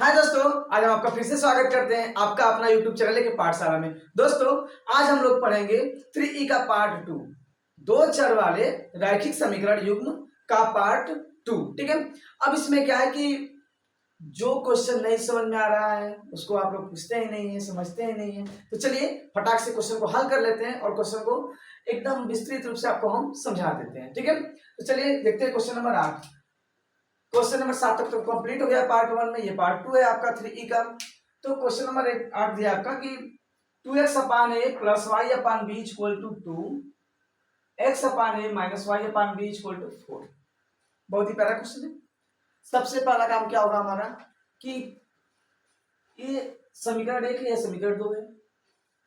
हाय दोस्तों, आज हम आपका फिर से स्वागत करते हैं आपका अपना YouTube चैनल के पाठशाला में। दोस्तों, आज हम लोग पढ़ेंगे 3E का पार्ट 2, दो चर वाले रैखिक समीकरण युग्म का पार्ट 2। ठीक है। अब इसमें क्या है कि जो क्वेश्चन नहीं समझ में आ रहा है उसको आप लोग पूछते ही नहीं है, समझते ही नहीं है। तो चलिए फटाक से क्वेश्चन को हल कर लेते हैं और क्वेश्चन को एकदम विस्तृत रूप से आपको हम समझा देते हैं। ठीक है। तो चलिए देखते हैं क्वेश्चन नंबर 8। क्वेश्चन नंबर 7 तक तो कंप्लीट हो गया पार्ट 1 में, ये पार्ट 2 है आपका 3E का। तो क्वेश्चन नंबर 8 दिया आपका कि 2x upon a plus y upon b equal to 2, x upon a minus y upon b equal to 4। बहुत ही प्यारा क्वेश्चन है। सबसे पहला काम क्या होगा हमारा कि ये समीकरण 1 है, ये समीकरण 2 है।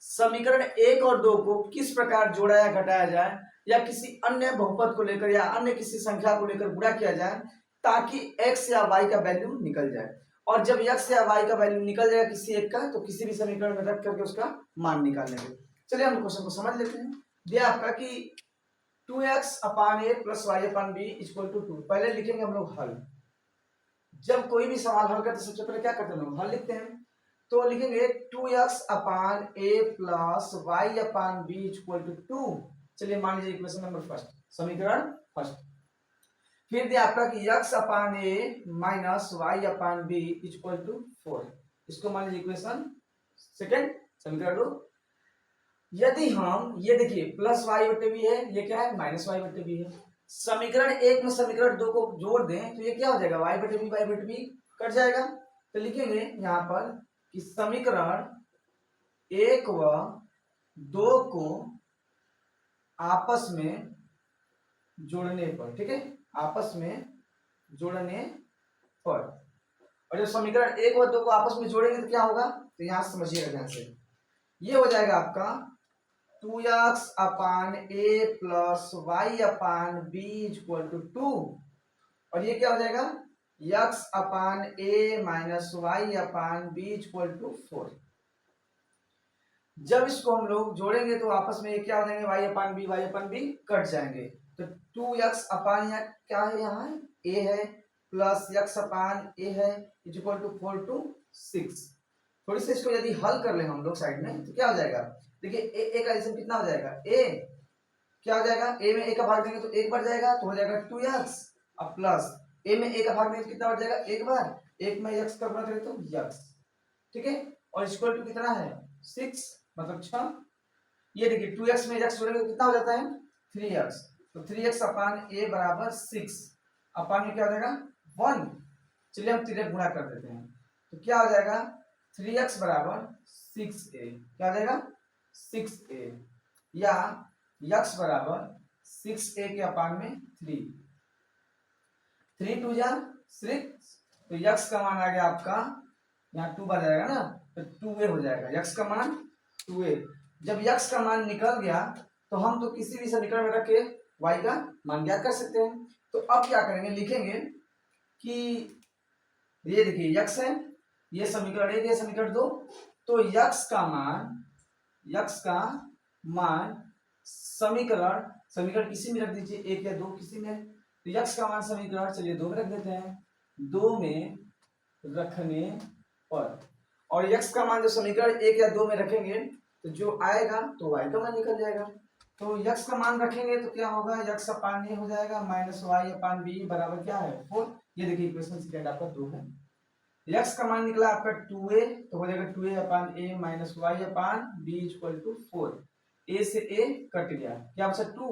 समीकरण 1 और 2 को किस प्रकार जोड़ा या घटाया जाए, या किसी अन्य बहुपद को लेकर या अन्य किसी संख्या को लेकर गुणा किया जाए ताकि x या y का वैल्यू निकल जाए। और जब x या y का वैल्यू निकल जाएगा किसी एक का, तो किसी भी समीकरण में रख करके उसका मान निकाल लेंगे। चलिए हम क्वेश्चन को समझ लेते हैं। दिया आपका कि 2x upon a plus y upon b equal to 2। पहले लिखेंगे हम लोग हल। जब कोई भी सवाल हल करते सबसे पहले क्या करते हैं, हम हल लिखते हैं। तो लिखेंगे 2x upon a plus y upon b equal to 2। चलिए मान लीजिए इक्वेशन नंबर फर्स्ट, समीकरण फर्स्ट। फिर दिया आपका कि x upon a minus y upon b equal to 4। इसको मान लीजिए इक्वेशन सेकंड, समीकरण 2। यदि हम ये देखिए प्लस वाई बटे बी है, ये क्या है माइनस वाई बटे बी है। समीकरण 1 में समीकरण 2 को जोड़ दें तो ये क्या हो जाएगा, वाई बटे बी कट जाएगा। तो लिखेंगे यहां पर कि समीकरण 1 व 2 को आपस में जोड़ने पर, ठीक है, आपस में जोड़ने पर, और जब समीकरण 1 व 2 को आपस में जोड़ेंगे तो क्या होगा, तो यहां समझिएगा ध्यान से। ये हो जाएगा आपका 2x upon a plus y upon b equal to 2, और ये क्या हो जाएगा x upon a minus y upon b equal to 4। जब इसको हम लोग जोड़ेंगे तो आपस में ये क्या हो जाएंगे, वाई अपान बी कट जाएंगे। तो 2x अपान क्या है, यहाँ a है, प्लस x अपान a है इक्वल टू 4 टू 6। थोड़ी सी इसको यदि हल कर ले हम लोग साइड में तो क्या हो जाएगा, देखिए a का एडिशन कितना हो जाएगा, a क्या हो जाएगा, a में a का भाग देंगे तो एक बढ़ जाएगा तो हो जाएगा 2x, अब प्लस a में a का भाग देंगे तो कितना बढ़ जाएगा, एक बार, एक में x का गुणा करें तो x, ठीक है। और इक्वल टू कितना है 6, मतलब 6। ये देखिए 2x में x जोड़ेंगे तो कितना हो जाता है 3x, तो 3x अपान a बराबर 6, अपान में क्या हो जाएगा 1। चलिए हम तिरक गुणा कर देते हैं तो क्या हो जाएगा 3x बराबर 6a, क्या हो जाएगा 6a, या x बराबर 6a के अपान में 3, 3 2 जा 6, तो x का मान आ गया आपका, यहाँ 2 बार जाएगा ना तो 2a हो जाएगा, x का मान 2a। जब x का मान निकल गया तो हम तो किसी भी समीकरण में रख के y का मान ज्ञात कर सकते हैं। तो अब क्या करेंगे, लिखेंगे कि ये देखिए x है, ये समीकरण 1 है, समीकरण 2। तो x का मान समीकरण समीकरण किसी में रख दीजिए, 1 या 2 किसी में। तो x का मान समीकरण चलिए 2 में रख देते हैं, 2 में रखने पर, और x का मान जो समीकरण 1 या 2 में रखेंगे तो जो आएगा तो y का मान निकल जाएगा। तो x का मान रखेंगे तो क्या होगा, x अपान ए हो जाएगा माइनस वाई अपान बी बराबर क्या है 4। ये देखिए इक्वेशन सेकंड आपका 2 है। x का मान निकला आपका 2a, तो हो जाएगा 2a upon a minus y upon b equal to 4। a से a कट गया, क्या बचा 2,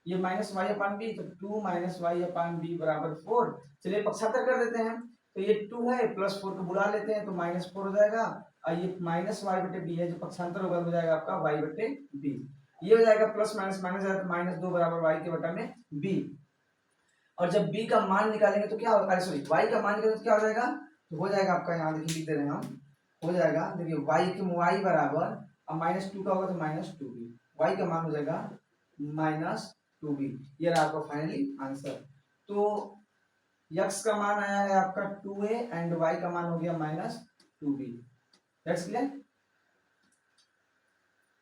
ये माइनस वाई अपान बी, तो 2 माइनस वाई अपान बी बराबर 4। चलिए पक्षांतर कर देते हैं, तो ये 2 है प्लस 4 को बुला लेते हैं तो माइनस 4 हो जाएगा, और ये माइनस वाई बटे बी है, जो पक्षांतर होगा हो जाएगा आपका वाई बटे बी। ये हो जाएगा प्लस माइनस माइनस जाएगा तो माइनस 2 बराबर वाई के बटा में बी। और जब b का मान निकालेंगे तो क्या होगा, सॉरी y का मान निकालेंगे तो क्या हो जाएगा, तो हो जाएगा आपका, यहाँ देखिए लिख दे रहे हैं हम, हो जाएगा देखिए y बराबर, अब माइनस 2 का होगा तो माइनस 2b, y का मान हो जाएगा माइनस 2b। ये रहा आपका फाइनली आंसर। तो x का मान आया है आपका 2a एंड y का मान हो गया माइनस 2b। That's clear.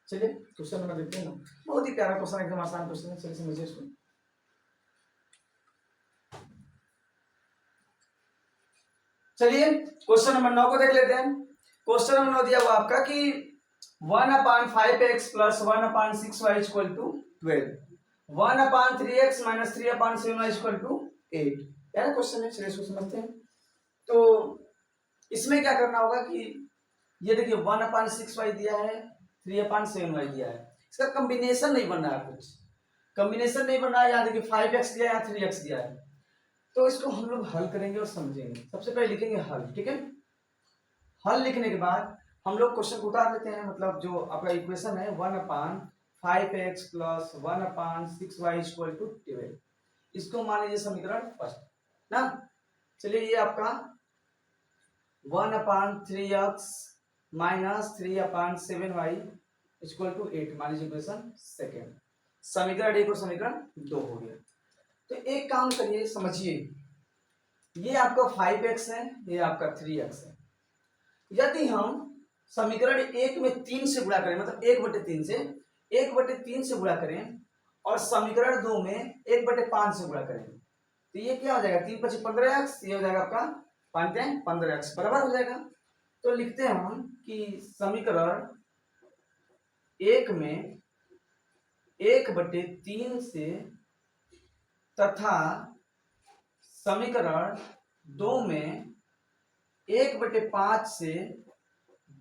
चलिए क्वेश्चन नंबर देखते हैं ना, बहुत ही प्यारा क्वेश्चन, एकदम आसान क्वेश्चन है, चलिए समझिए इसको। चलिए क्वेश्चन नंबर 9 को देख लेते हैं। क्वेश्चन नंबर 9 दिया हुआ आपका कि 1/5x plus 1/6y equal to 12, 1/3x minus 3/7y equal to 8। यार क्वेश्चन है, चलिए इसको समझते हैं। तो इसमें क्या करना होगा कि ये देखिए 1/6y दिया है, 3/7y दिया है, इसका कॉम्बिनेशन नहीं बन रहा है, कुछ कॉम्बिनेशन नहीं बन रहा है। यहाँ देखिए 5x दिया है, यहाँ 3x दिया है। तो इसको हम लोग हल करेंगे और समझेंगे। सबसे पहले लिखेंगे हल, ठीक है। हल लिखने के बाद हम लोग क्वेश्चन को उतार लेते हैं। मतलब जो आपका इक्वेशन है 1/5x plus 1/6y equal to 12, इसको मान लीजिए समीकरण फर्स्ट ना। चलिए ये आपका 1/3x minus 3/7y equal to 8 मान लीजिए इक्वेशन सेकेंड। समीकरण 1 और समीकरण 2 हो गया। तो एक काम करिए, समझिए, ये आपका 5x है, ये आपका 3x है। यदि हम समीकरण 1 में 3 से गुणा करें, मतलब 1/3 से 1/3 से गुणा करें, और समीकरण 2 में 1/5 से गुणा करें, तो ये क्या हो जाएगा, 3 × 5 = 15x, ये हो जाएगा आपका 5×15x बराबर हो जाएगा। तो लिखते हैं हम कि समीकरण 1 में 1/3 से तथा समीकरण 2 में 1/5 से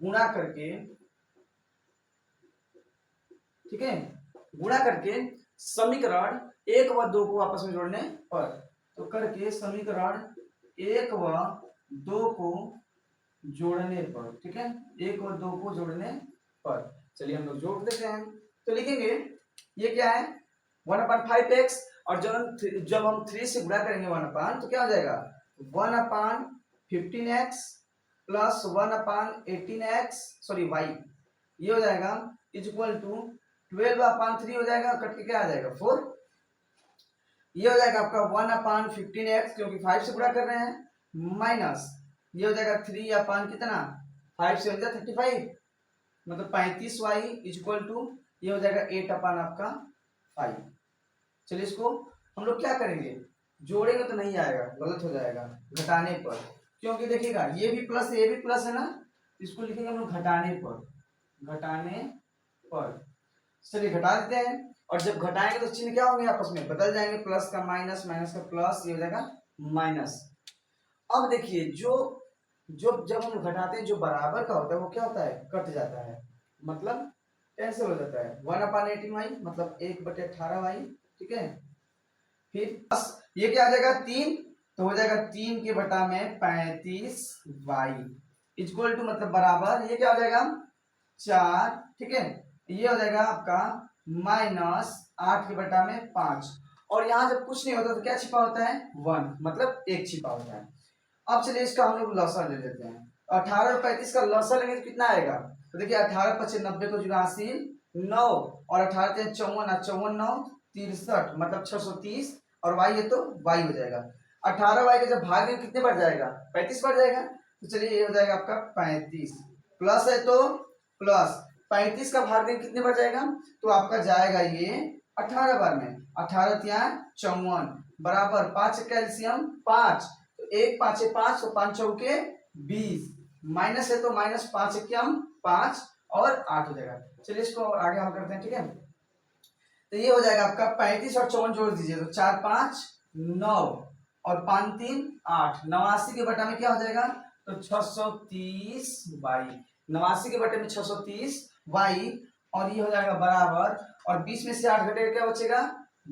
गुणा करके, ठीक है, गुणा करके समीकरण 1 व 2 को आपस में जोड़ने पर, तो करके समीकरण 1 व 2 को जोड़ने पर, ठीक है, 1 व 2 को जोड़ने पर, चलिए हम लोग जोड़ देते हैं। तो लिखेंगे ये क्या है 1/5x, और जब हम 3 से गुणा करेंगे 1/, तो क्या हो जाएगा 1/15x plus 1/18x sorry y, ये हो जाएगा इक्वल टू 12/3 हो जाएगा, कट के क्या आ जाएगा 4। ये हो जाएगा आपका 1/15x क्योंकि 5 से गुणा कर रहे हैं, माइनस ये हो जाएगा 3 कितना 5 से हो जाएगा 35, मतलब 35y इक्वल टू ये हो जाएगा 8/5। चलिए इसको हम लोग क्या करेंगे, जोड़ेंगे तो नहीं आएगा, गलत हो जाएगा घटाने पर, क्योंकि देखिएगा ये भी प्लस ये भी प्लस है ना, इसको लिखेंगे हम लोग घटाने पर, घटाने पर। चलिए घटा देते हैं, और जब घटाएंगे तो चिन्ह क्या होंगे, आपस में बदल जाएंगे, प्लस का माइनस, माइनस का प्लस, ये हो जाएगा माइनस। अब देखिए जो जो जब हम घटाते हैं जो बराबर का होता है वो क्या होता है, कट जाता है, मतलब कैंसिल हो जाता है। 1/18y मतलब 1/18y, ठीक है। फिर बस ये क्या आ जाएगा 3, तो हो जाएगा 3 के बटा में 35y इक्वल टू मतलब बराबर, ये क्या हो जाएगा 4, ठीक है, ये हो जाएगा आपका माइनस 8 के बटा में 5, और यहाँ जब कुछ नहीं होता तो क्या छिपा होता है 1, मतलब 1 छिपा होता है। अब चलिए इसका हम लोग लसा ले लेते हैं, 18 और 35 का लसा लेंगे तो कितना आएगा, तो देखिए 18 × 5 = 90 को 9, और 18 × 3 = 54 9 63 मतलब 630, और y है तो y हो जाएगा। 18y का जब भाग में कितने बढ़ जाएगा 35 बढ़ जाएगा, तो चलिए ये हो जाएगा आपका 35, प्लस है तो प्लस 35 का भाग में कितने बढ़ जाएगा, तो आपका जाएगा ये 18 बार में, 18 × 3 = 54 बराबर 5 कैल्शियम 5, तो 1 5 है 5, तो 5 चौके 20, माइनस है तो माइनस 5 × 5 और 8 हो जाएगा। चलिए इसको आगे हम करते हैं, ठीक है। तो ये हो जाएगा आपका 35 और 54 जोड़ दीजिए तो 4 5 9 और 5 3 8, 89 के बटा में क्या हो जाएगा, तो 630 y, 89 के बटे में 630 y, और ये हो जाएगा बराबर, और 20 में से 8 घटेगा क्या बचेगा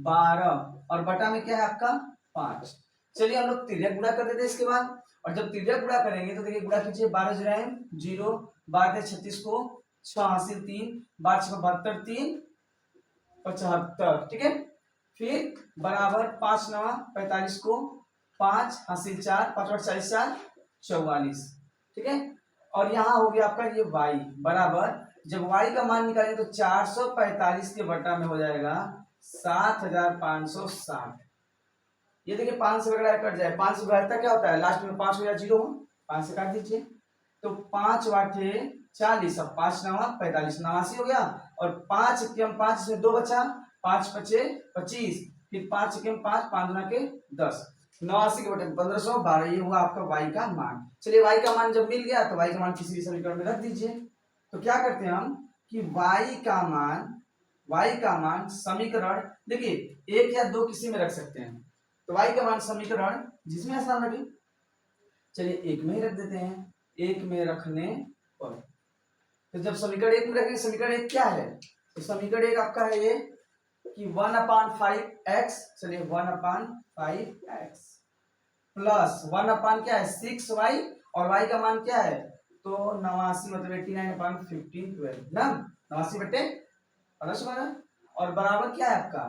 12, और बटा में क्या है आपका 5। चलिए हम लोग तिर्यक गुणा कर देते हैं इसके बाद, और जब तिर्यक गुणा करेंगे तो देखिए गुणा कीजिए, 12 0 12 36 को 6 हासिल 3 12 6 72 3 75, ठीक है। फिर बराबर 5 9 45 को 5 हासिल 4 5 8 40 4 44, ठीक है। और यहाँ हो गया आपका ये y बराबर, जब y का मान निकालेंगे तो 445 के बटा में हो जाएगा 7560। ये देखिए 5 से बड़ा कट जाए, 5 से बढ़ता क्या होता है लास्ट में 5 हो या 0 हो, 5 से काट दीजिए, तो 5 वाटे 40, अब 5 9 45 89 हो गया, और 5 × 5 में 2 बचा, 5 5 25, फिर 5 × 5 5 × 10, 89 के बटन 1512, ये हुआ आपका y का मान। चलिए y का मान जब मिल गया तो y का मान किसी भी समीकरण में रख दीजिए। तो क्या करते हैं हम कि y का मान समीकरण, देखिए एक या दो किसी में रख सकते हैं, तो y का मान समीकरण जिसमें आसान लगे, चलिए एक में ही रख देते हैं। एक में रखने पर तो जब समीकरण एक में रखेंगे, समीकरण एक क्या है, तो समीकरण एक आपका है ये कि 1/5x, चलिए 1/5x प्लस 1 क्या है 6y, और y का मान क्या है तो 89 मतलब 89/15 ना, 89/12, और बराबर क्या है आपका,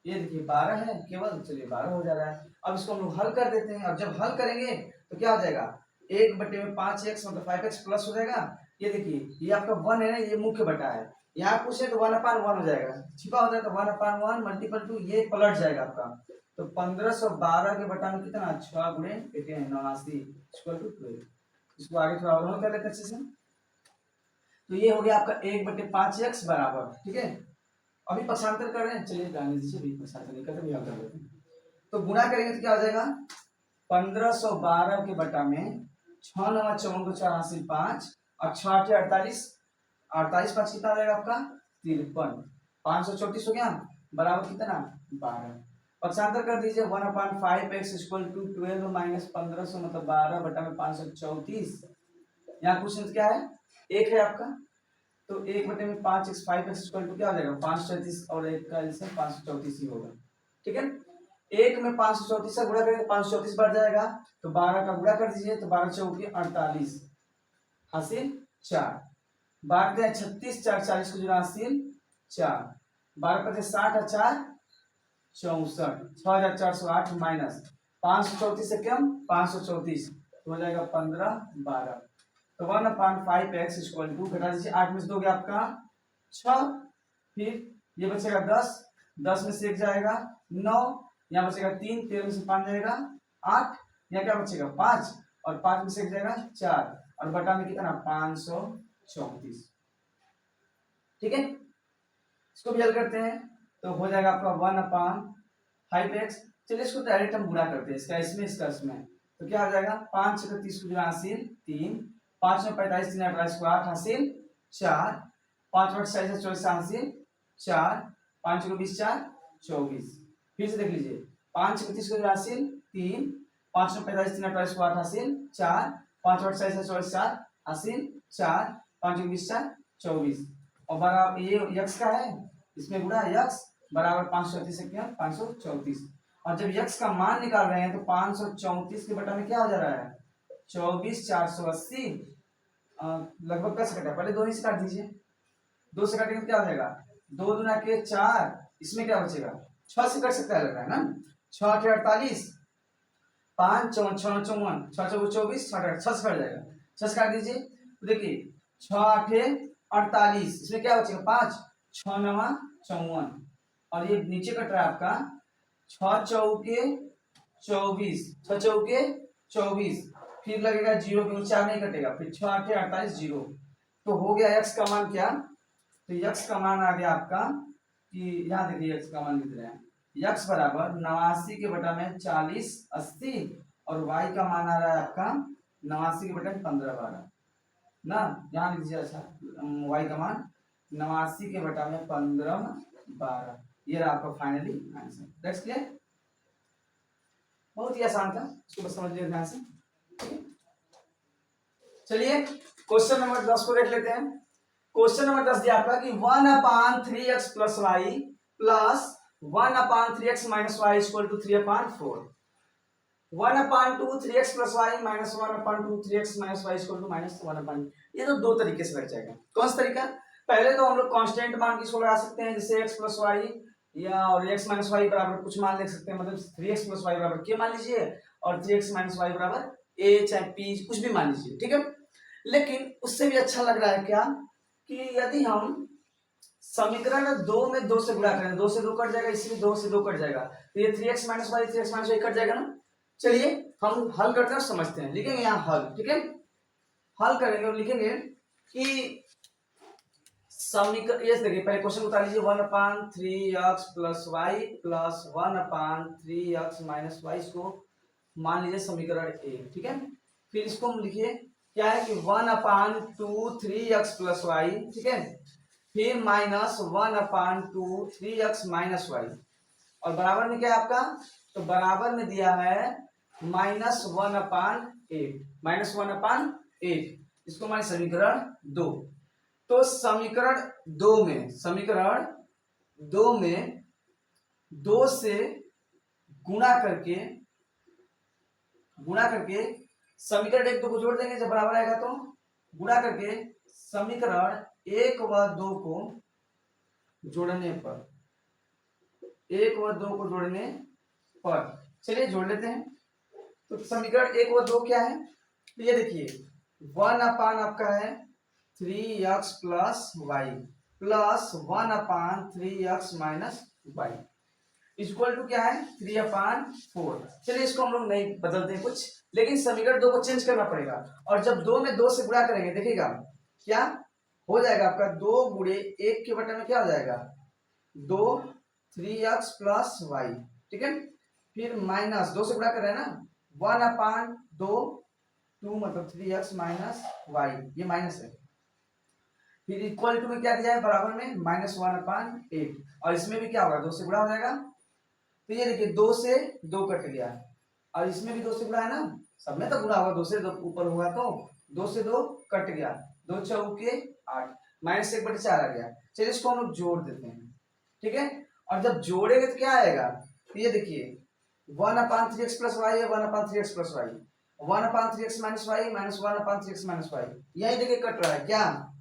ये देखिए 12 है केवल, चलिए 12 हो जा रहा है। अब इसको हम लोग हल कर देते हैं, और जब हल करेंगे तो क्या हो जाएगा 1/5x मतलब 5x प्लस हो जाएगा। ये देखिए ये आपका 1 है ना, ये मुख्य बटा है, यहाँ पूछे तो 1/1 हो जाएगा, छिपा होता है तो 1/1 मल्टीपल टू ये पलट जाएगा आपका। तो 1512 के बटा में कितना 6 गुणे 89 इक्वल टू 12। इसको आगे थोड़ा और कर लेते अच्छे से। तो ये हो गया आपका 1/5x बराबर, ठीक है। अभी पक्षांतर कर रहे हैं, चलिए जाने दीजिए, अभी पक्षांतर नहीं करते, कर लेते हैं। तो गुणा करेंगे तो क्या हो जाएगा 1512 के बटा में 6 9 54 84 5 और 6 8 48 48 5 कितना आ जाएगा आपका 53, 534 हो गया बराबर कितना 12। पक्षांतर कर दीजिए 1/5x इक्वल टू 12 माइनस 1500 मतलब 12 बटा में 534। यहाँ क्वेश्चन क्या है एक है आपका, तो 1/5x 5x इक्वल टू क्या हो जाएगा 534, और एक का जैसे 534 ही होगा, ठीक है। एक में 534 से गुणा करेंगे 534 बढ़ जाएगा, तो 12 का गुणा कर दीजिए, तो 12 चौकी 48 हासिल 4, 12 36 4 40 को जुड़ा हासिल 4, 12 पचे 60 और 4 64, 6408 माइनस 534 से कम 534 तो हो जाएगा 15 12। तो 1/5x इक्वल टू घटा दीजिए, 8 में से 2 गया आपका 6, फिर ये बचेगा 10, 10 में से 1 जाएगा 9, यहाँ बचेगा 3, 13 में से 5 जाएगा 8, यहाँ क्या बचेगा 5, और 5 में से 1 जाएगा 4, और बटा में कितना 534, ठीक है। इसको भी हल करते हैं तो हो जाएगा आपका 1/5x। चलिए इसको डायरेक्ट हम गुणा करते हैं, इसका इसमें इसका इसमें, तो क्या हो जाएगा 5 6 30 को हासिल 3, 5 में 45 3 28 को 8 हासिल 4, 5 8 46 24 हासिल 4, 5 को 20 4 24। फिर से देख लीजिए 5 6 30 को हासिल 3, 5 में 45 3 28 को 8 हासिल 4, 5 8 46 24 7 हासिल 4, 5 को 20 4 24, और बराबर ये x का है, इसमें गुणा x बराबर 534 से क्या 534, और जब x का मान निकाल रहे हैं तो 534 के बटा में क्या हो जा रहा है 24 480, लगभग कैसे कटा, पहले 2 ही से काट दीजिए, 2 से काटेंगे तो क्या हो जाएगा 2 दूना के 4, इसमें क्या बचेगा 6 से कट सकता है लग रहा है ना, 6 8 48, 5 54 6 54 6 4 24 6 8 6 से कट जाएगा, 6 से काट दीजिए, तो देखिए 6 8 48, इसमें क्या बचेगा 5 6 9 54, और ये नीचे कट रहा है आपका 6 चौके 24 6 चौके 24, फिर लगेगा 0 क्योंकि 4 नहीं कटेगा, फिर 6 8 48 0, तो हो गया x का मान क्या, तो x का मान आ गया आपका कि यहाँ देखिए x का मान लिख रहे हैं x बराबर 89 के बटा में 40 80, और y का मान आ रहा है आपका 89 के बटा में 15 12 ना, यहाँ लिख दीजिए। अच्छा y का मान 89 के बटा में 15 12, ये रहा आपका फाइनली आंसर। दैट्स क्लियर, बहुत ही आसान था, इसको बस समझ लीजिए ध्यान से। चलिए क्वेश्चन नंबर 10 को देख लेते हैं। क्वेश्चन नंबर 10 दिया आपका कि 1/3x plus y plus 1/3x minus y equal to 3/4, 1/2 3x plus y minus 1/2 3x minus y equal to minus 1/, ये तो दो तरीके से लग जाएगा। कौन सा तरीका, पहले तो हम लोग कांस्टेंट मान किसको लगा सकते हैं, जैसे x प्लस वाई या और x माइनस वाई बराबर कुछ मान लिख सकते हैं, मतलब 3x प्लस वाई बराबर k मान लीजिए, और 3x माइनस वाई बराबर a चाहे p कुछ भी मान लीजिए, ठीक है। लेकिन उससे भी अच्छा लग रहा है क्या कि यदि हम समीकरण 2 में 2 से गुणा करें, 2 से 2 कट जाएगा, इसलिए 2 से 2 कट जाएगा, तो ये 3x minus y 3x minus y cut जाएगा ना। चलिए हम हल करते हैं और समझते हैं, लिखेंगे यहाँ हल, ठीक है। हल करेंगे और लिखेंगे कि समीकरण, ये देखिए पहले क्वेश्चन उतार लीजिए 1/3x plus y plus 1/3x minus y, इसको मान लीजिए समीकरण 1, ठीक है। फिर इसको हम लिखिए क्या है कि 1/2 3x+y, ठीक है। फिर -1/2 3x-y और बराबर में क्या है आपका, तो बराबर में दिया है -1/8 इसको माने समीकरण 2। तो समीकरण 2 में 2 से गुणा करके समीकरण 1 2 को जोड़ देंगे, जब बराबर आएगा तो गुणा करके समीकरण 1 व 2 को जोड़ने पर चलिए जोड़ लेते हैं। तो समीकरण 1 व 2 क्या है, तो ये देखिए 1/, आपका है 3x+y plus 1/3x-y equal to क्या है 3/4। चलिए इसको हम लोग नहीं बदलते हैं कुछ, लेकिन समीकरण 2 को चेंज करना पड़ेगा। और जब 2 में 2 से गुणा करेंगे, देखिएगा क्या हो जाएगा आपका, 2 गुणे 1 के बटे में क्या हो जाएगा 2 3x+y, ठीक है। फिर माइनस 2 से गुणा कर रहे हैं ना, 1/2 2 मतलब 3x-y, ये माइनस है। फिर इक्वल टू में क्या दिया है बराबर में -1/8 और इसमें भी क्या होगा 2 से गुणा हो जाएगा। तो ये देखिए 2 से 2 कट गया और इसमें भी 2 से गुणा है ना, सब में तो गुणा होगा, 2 से 2 ऊपर होगा तो 2 से 2 कट गया, 2 चौके 8 -1/4 आ गया। चलिए इसको हम लोग जोड़ देते हैं, ठीक है। और जब जोड़ेंगे तो क्या आएगा, तो ये देखिए 1/3x+y है 1/3x+y 1/3x-y -1/3x-y, यही देखिए कट रहा है क्या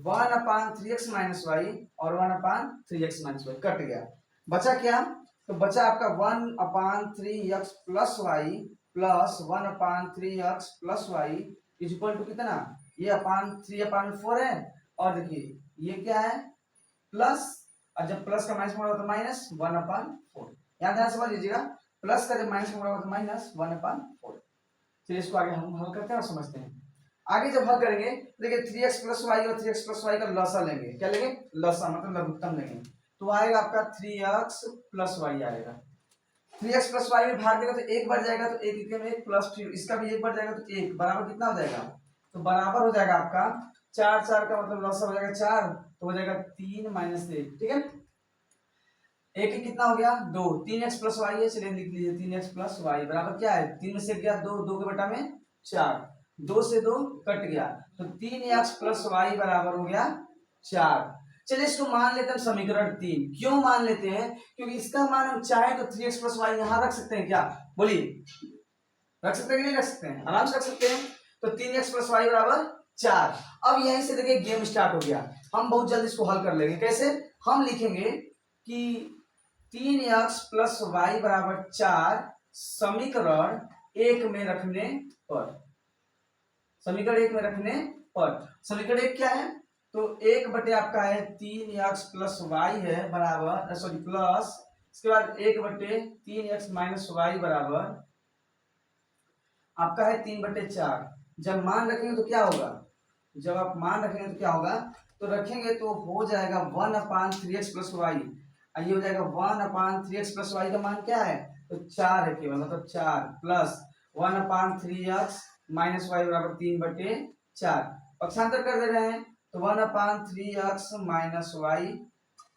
1/3x-y और 1/3x-y कट गया। बचा क्या, तो बचा आपका 1/3x+y plus 1/3x+y equal to कितना, ये 3/4 है और देखिए ये क्या है प्लस, और जब प्लस का माइनस में होगा तो -1/4। यहाँ ध्यान समझ लीजिएगा, प्लस का जब माइनस में होगा तो -1/4। चलिए इसको आगे हम हल करते हैं और समझते हैं। आगे जब हल करेंगे देखिए 3x+y और 3x+y का लसा लेंगे, क्या लेंगे लसा मतलब लघुत्तम लेंगे, तो आएगा आपका 3x+y आएगा। 3x+y में भाग देगा तो 1 बढ़ जाएगा, तो 1 में 1 प्लस, फिर इसका भी 1 बढ़ जाएगा तो 1 बराबर कितना हो जाएगा, तो बराबर हो जाएगा आपका 4 4 का मतलब लसा हो जाएगा 4, तो हो जाएगा 3 - 1, ठीक है। 1 कितना हो गया 2, 3x+y है, चलिए लिख लीजिए 3x+y बराबर क्या है 3 में से गया 2, 2 के बटा में 4, 2 से 2 कट गया, तो 3x+y बराबर हो गया 4। चलिए इसको मान लेते हैं समीकरण 3। क्यों मान लेते हैं, क्योंकि इसका मान हम चाहे तो 3x+y यहां रख सकते हैं, क्या बोलिए रख सकते हैं कि नहीं रख सकते हैं, आराम से रख सकते हैं। तो 3x+y बराबर 4। अब यहीं से देखिए गेम स्टार्ट हो गया, हम बहुत जल्दी इसको हल कर लेंगे। कैसे, हम लिखेंगे कि 3x+y बराबर 4 समीकरण 1 में रखने पर, समीकरण 1 में रखने पर, समीकरण 1 क्या है, तो 1 बटे आपका है 3x+y है बराबर सॉरी प्लस, इसके बाद 1 बटे 3x-y बराबर आपका है 3/4। जब मान रखेंगे तो क्या होगा, जब आप मान रखेंगे तो क्या होगा, तो रखेंगे तो हो जाएगा 1/3x+y, ये हो जाएगा 1/3x+y का मान क्या है, तो 4 है केवल, मतलब 4 प्लस 1/3x-y बराबर 3/4, पक्षांतर कर दे रहे हैं तो 1/3x-y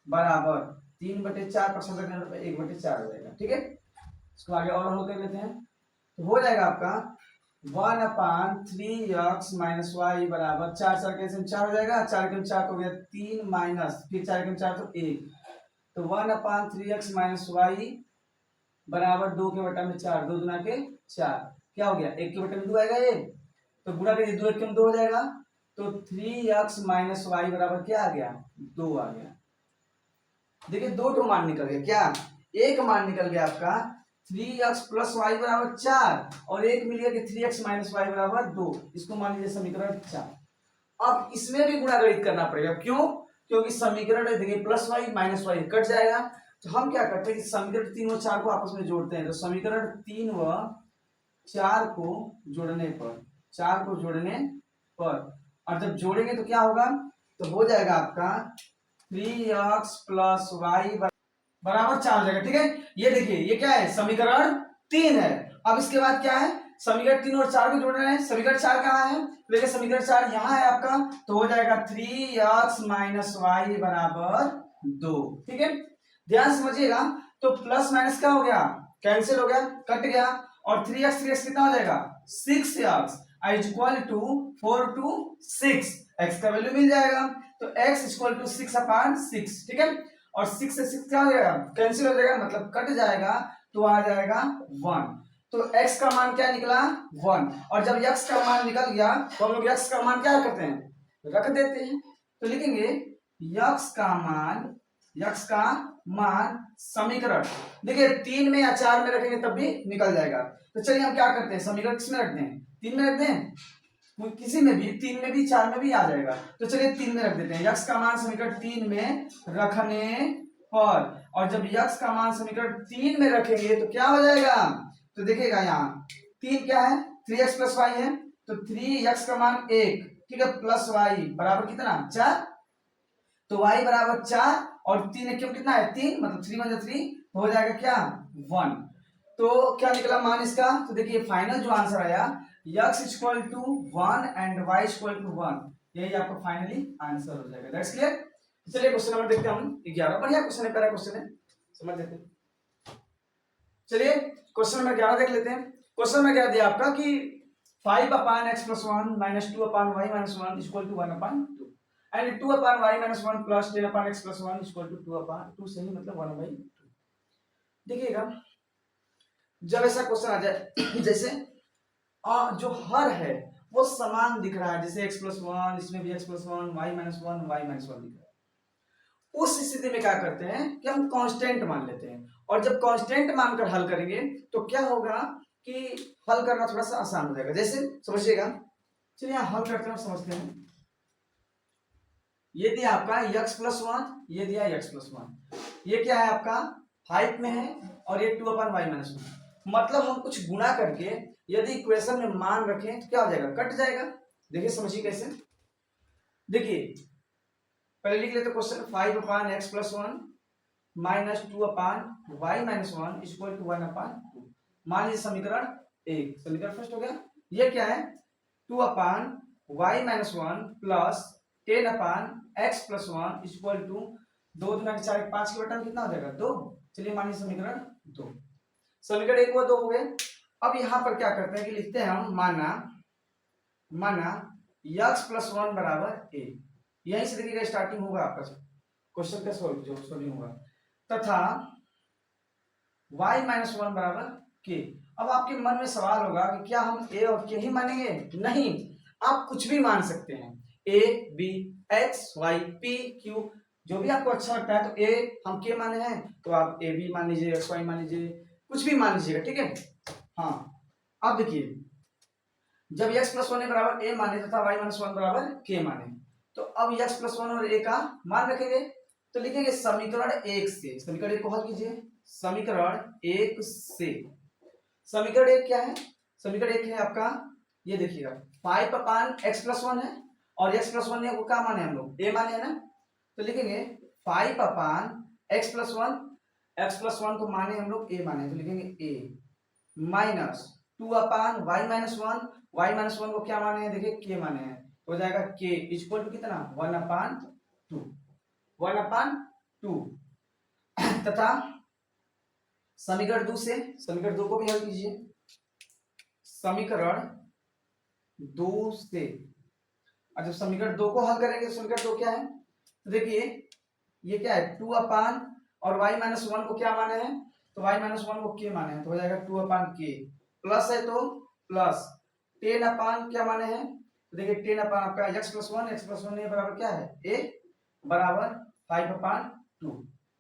बराबर 3/4, पक्षांतर करने पर 1/4 हो जाएगा, ठीक है। इसको आगे और हल कर लेते हैं, तो हो जाएगा आपका 1/3x-y बराबर 4 4 के 4 हो जाएगा, 4 के 4 हो गया 3 माइनस फिर 4 के 4 तो 1, तो 1/3x-y बराबर 2 के बटा में 4, 2 दूना के 4, क्या हो गया 1 के बटे में 2 आएगा, ये तो गुणा करिए 2 1 के 2 हो जाएगा, तो 3x-y बराबर क्या आ गया 2 आ गया। देखिए 2 मान निकल गया, क्या एक मान निकल गया आपका 3x+y बराबर 4 और एक मिल गया कि 3x-y बराबर 2, इसको मान लीजिए समीकरण 4। अब इसमें भी गुणागणित करना पड़ेगा, क्यों, क्योंकि समीकरण देखिए +y -y कट जाएगा, तो हम क्या करते हैं कि समीकरण 3 व 4 को आपस में जोड़ते हैं। तो समीकरण 3 व 4 को जोड़ने पर और जब जोड़ेंगे तो क्या होगा, तो हो जाएगा आपका 3x+y बराबर 4 हो जाएगा, ठीक है। ये देखिए ये क्या है समीकरण 3 है अब इसके बाद क्या है, समीकरण 3 और 4 को जोड़ रहे हैं। समीकरण 4 कहाँ है, देखिए समीकरण 4 यहाँ है आपका, तो हो जाएगा 3x माइनस वाई बराबर 2। ठीक है, ध्यान समझिएगा। तो प्लस माइनस क्या हो गया, कैंसिल हो गया, कट गया, और 3x कितना हो जाएगा 6x is equal to 4 to 6, x का वैल्यू मिल जाएगा, तो x इक्वल टू 6/6। ठीक है, और 6 से 6 क्या हो जाएगा, कैंसिल हो जाएगा, मतलब कट जाएगा, तो आ जाएगा 1। तो x का मान क्या निकला 1, और जब x का मान निकल गया तो हम लोग x का मान क्या करते हैं, रख देते हैं। तो लिखेंगे x का मान समीकरण, देखिए 3 में या 4 में रखेंगे तब भी निकल जाएगा। तो चलिए हम क्या करते हैं, समीकरण किसमें रखते हैं, 3 में रखते हैं, किसी में भी, 3 में भी 4 में भी आ जाएगा। तो चलिए 3 में रख देते हैं, x का मान समीकरण 3 में रखने पर, और जब x का मान समीकरण 3 में रखेंगे तो क्या हो जाएगा, तो देखिएगा यहाँ 3 क्या है, 3x प्लस वाई है, तो 3x का मान 1, ठीक है, प्लस वाई बराबर कितना 4, तो y बराबर 4, और 3 क्यों कितना है 3, मतलब 3 × 3 हो जाएगा क्या 1। तो क्या निकला मान इसका, तो देखिए फाइनल जो आंसर आया x equal to 1 and y equal to 1, यही आपका फाइनली आंसर हो जाएगा। That's clear. चलिए क्वेश्चन नंबर देखते हैं हम 11, बढ़िया क्वेश्चन है, पहला क्वेश्चन है, समझ लेते हैं। चलिए क्वेश्चन नंबर 11 देख लेते हैं। क्वेश्चन नंबर क्या दिया आपका कि 5/x + 1 - 2/y - 1 = 1/2 and 2/y - 1 + 10/x + 1 = 2/2 से ही मतलब 1/2। देखिएगा जब ऐसा क्वेश्चन आ जाए जैसे जो हर है वो समान दिख रहा है, जैसे x + 1, इसमें भी x + 1, y - 1, y - 1 दिख रहा है, उस स्थिति में क्या करते हैं कि हम कांस्टेंट मान लेते हैं, और जब कांस्टेंट मानकर हल करेंगे तो क्या होगा कि हल करना थोड़ा सा आसान हो जाएगा। जैसे समझिएगा, चलिए यहाँ हल करते हैं, समझते हैं। ये दिया आपका x + 1, ये दिया x + 1, ये क्या है आपका 5 में है, और ये 2/y - 1, मतलब हम कुछ गुणा करके यदि इक्वेशन में मान रखें तो क्या हो जाएगा, कट जाएगा। देखिए समझिए कैसे, देखिए पहले लिख लेते क्वेश्चन, 5/x + 1 - 2/y - 1 = 1/2। मान लीजिए समीकरण 1, समीकरण फर्स्ट हो गया, ये क्या है 2/y - 1 प्लस 10/x + 1 = 2 × 4 = 5 के बटा में कितना हो जाएगा 2। चलिए मान लीजिए समीकरण 2, समीकरण 1 व 2 हो गए। अब यहां पर क्या करते हैं कि लिखते हैं हम माना x + 1 = a, यहीं से देखिएगा स्टार्टिंग होगा आपका क्वेश्चन का सॉल्व होगा, तथा y - 1 = k। अब आपके मन में सवाल होगा कि क्या हम a और k ही मानेंगे, नहीं, आप कुछ भी मान सकते हैं, a b x y p q, जो भी आपको अच्छा लगता है। तो a हम k माने हैं तो आप a b मान लीजिए, x y मान लीजिए, कुछ भी मान लीजिएगा, ठीक है। हाँ अब देखिए जब x + 1 = a माने तथा y - 1 = k माने, तो अब x + 1 और a का मान रखेंगे, तो लिखेंगे समीकरण 1 से, समीकरण 1 को हल कीजिए, समीकरण 1 से, समीकरण 1 क्या है, समीकरण 1 है आपका, ये देखिएगा 5/x + 1 है, और x + 1 को क्या माने हम लोग a माने है ना, तो लिखेंगे 5/x + 1, x + 1 को माने हम लोग a माने, तो लिखेंगे a माइनस 2/y - 1, y - 1 को क्या माने हैं, देखिए k माने हैं, तो हो जाएगा k इक्वल टू कितना 1/2 तथा समीकरण 2 से, समीकरण 2 को भी हल कीजिए, समीकरण 2 से, और जब समीकरण 2 को हल करेंगे, समीकरण 2 क्या है, तो देखिए ये क्या है 2/, और y - 1 को क्या माने हैं, तो y - 1 को k माने हैं, तो हो जाएगा 2/k, प्लस है तो प्लस 10/, क्या माने हैं, तो देखिए 10/, आपका x + 1, x + 1 बराबर क्या है a बराबर 5/2।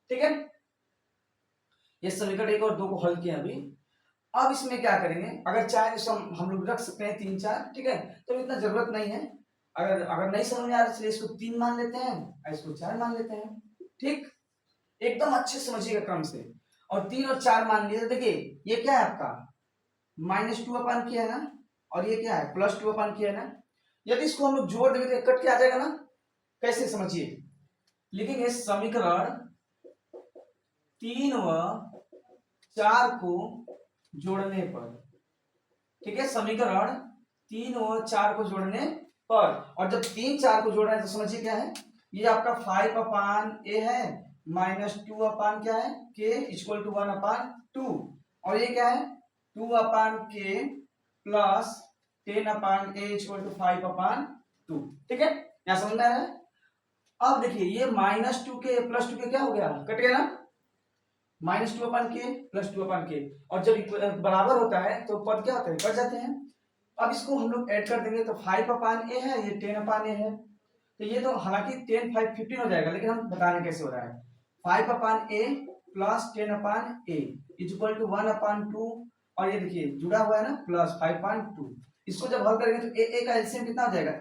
ठीक है, ये समीकरण 1 और 2 को हल किया अभी। अब इसमें क्या करेंगे, अगर चाहे तो हम लोग रख सकते हैं 3 4, ठीक है, तो इतना जरूरत नहीं है, अगर नहीं समझ में आ रहा है इसको 3 मान लेते हैं, इसको 4 मान लेते हैं, ठीक, एकदम अच्छे समझिएगा क्रम से। और 3 और 4 मान लिए, देखिए ये क्या है आपका -2/k है ना, और ये क्या है +2/k है ना, यदि इसको हम लोग जोड़ देंगे तो कट के आ जाएगा ना, कैसे समझिए, लिखेंगे समीकरण 3 व 4 को जोड़ने पर, ठीक है, समीकरण 3 और 4 को जोड़ने पर। और जब 3 4 को जोड़ रहे हैं तो समझिए क्या है, ये आपका 5 अपान ए है माइनस 2 अपान क्या है के इक्वल टू 1 अपान 2, और ये क्या है 2 upon k plus 10 upon a equal to 5 upon 2। ठीक है, यहाँ समझ में आ रहा है। अब देखिए ये माइनस 2 के प्लस 2 के क्या हो गया, कट गया ना, minus 2 upon k plus 2 upon के, और जब बराबर होता है तो पद क्या होता है, कट जाते हैं। अब इसको हम लोग ऐड कर देंगे तो 5 अपान ए है, ये 10 अपान ए है, तो ये तो हालांकि 10 5 15 हो जाएगा, लेकिन हम बता रहे कैसे हो रहा है। 5 upon a plus 10 upon a equal to 1 upon 2, और ये देखिए जुड़ा हुआ है ना प्लस 5.2। इसको जब हल करेंगे तो ए का एलसीएम कितना हो जाएगा,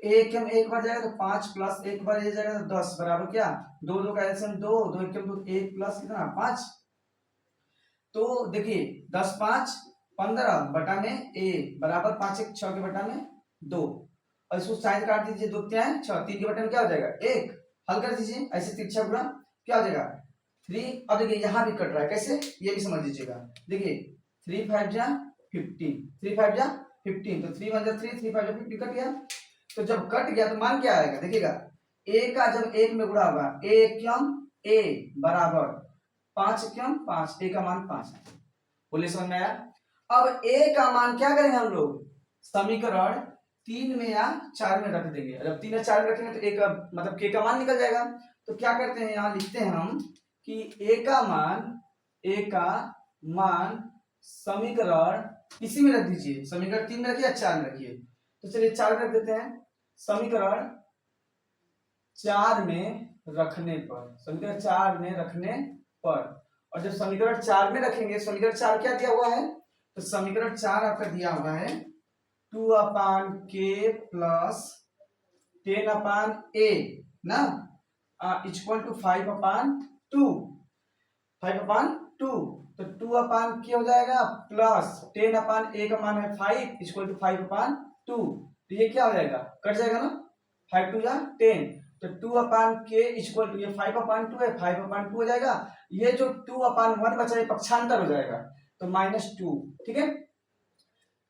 एक हम एक बार जाएगा तो 5 प्लस एक बार ये जाएगा तो 10 बराबर क्या, 2 2 का एलसीएम 2, 2 एक 2 1 प्लस कितना 5। तो देखिए 10 5 15 बटा में ए बराबर 5 1 6 के बटा में 2, और इसको साइड काट दीजिए, 2 क्या है 6, 3 के बटा में क्या हो जाएगा 1, हल कर दीजिए ऐसे तिरछा गुणा क्या हो जाएगा 3। अब देखिए यहाँ भी कट रहा है कैसे, ये भी समझ लीजिएगा। देखिए 3 5 जा 15, 3 5 जा 15, तो 3 1 जा 3, 3 5 जा 15 कट गया। तो जब कट गया तो मान क्या आएगा, देखिएगा ए का जब एक में गुणा होगा ए क्यम ए बराबर 5 क्यम 5, ए का मान 5 है। बोले समझ में आया। अब ए का मान क्या करेंगे हम लोग, समीकरण 3 में या 4 में रख देंगे। जब 3 या 4 में रखेंगे तो ए का मतलब के का मान निकल जाएगा। तो क्या करते हैं, यहाँ लिखते हैं हम कि ए का मान समीकरण इसी में रख दीजिए, समीकरण 3 में रखिए या 4 में रखिए। तो चलिए 4 में रख देते हैं, समीकरण 4 में रखने पर, समीकरण 4 में रखने पर। और जब समीकरण 4 में रखेंगे, समीकरण 4 क्या दिया हुआ है, तो समीकरण 4 आपका दिया हुआ है 2 अपान के प्लस 10 अपान ए ना इक्वल टू 5 अपान 2, 5 अपान 2, तो 2 अपान के हो जाएगा प्लस 10 अपान ए का मान है 5 इक्वल टू 5 अपान 2, तो ये क्या हो जाएगा, कट जाएगा ना, 5 2 जा 10, तो 2 अपान के इक्वल टू ये 5 अपान 2 है, 5 अपान 2 हो जाएगा। ये जो 2 अपान 1 बचा है पक्षांतर हो जाएगा तो -2। ठीक है,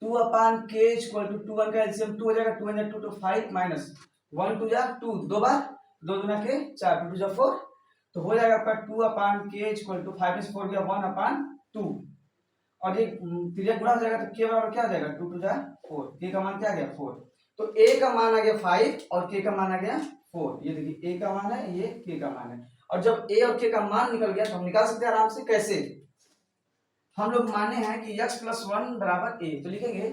2 अपान के इक्वल टू 2 1 का एलसीएम 2 हो जाएगा, 2 1 2 तो 5 माइनस 1 2 जा 2, दो बार 2 गुना के 4 2 जा 4, तो हो जाएगा आपका 2 अपान के इक्वल टू 5 में से 4 गया 1 अपान 2, और ये तिर्यक गुणा हो जाएगा तो के बराबर क्या आ जाएगा 2 2 जा 4, के का मान क्या आ गया 4, तो ए का मान आ गया 5 और के का मान आ गया 4। ये देखिए ए का मान है, ये के का मान है, और जब ए और के का मान निकल गया तो हम निकाल सकते हैं आराम से। कैसे, हम लोग माने हैं कि x प्लस 1 बराबर ए, तो लिखेंगे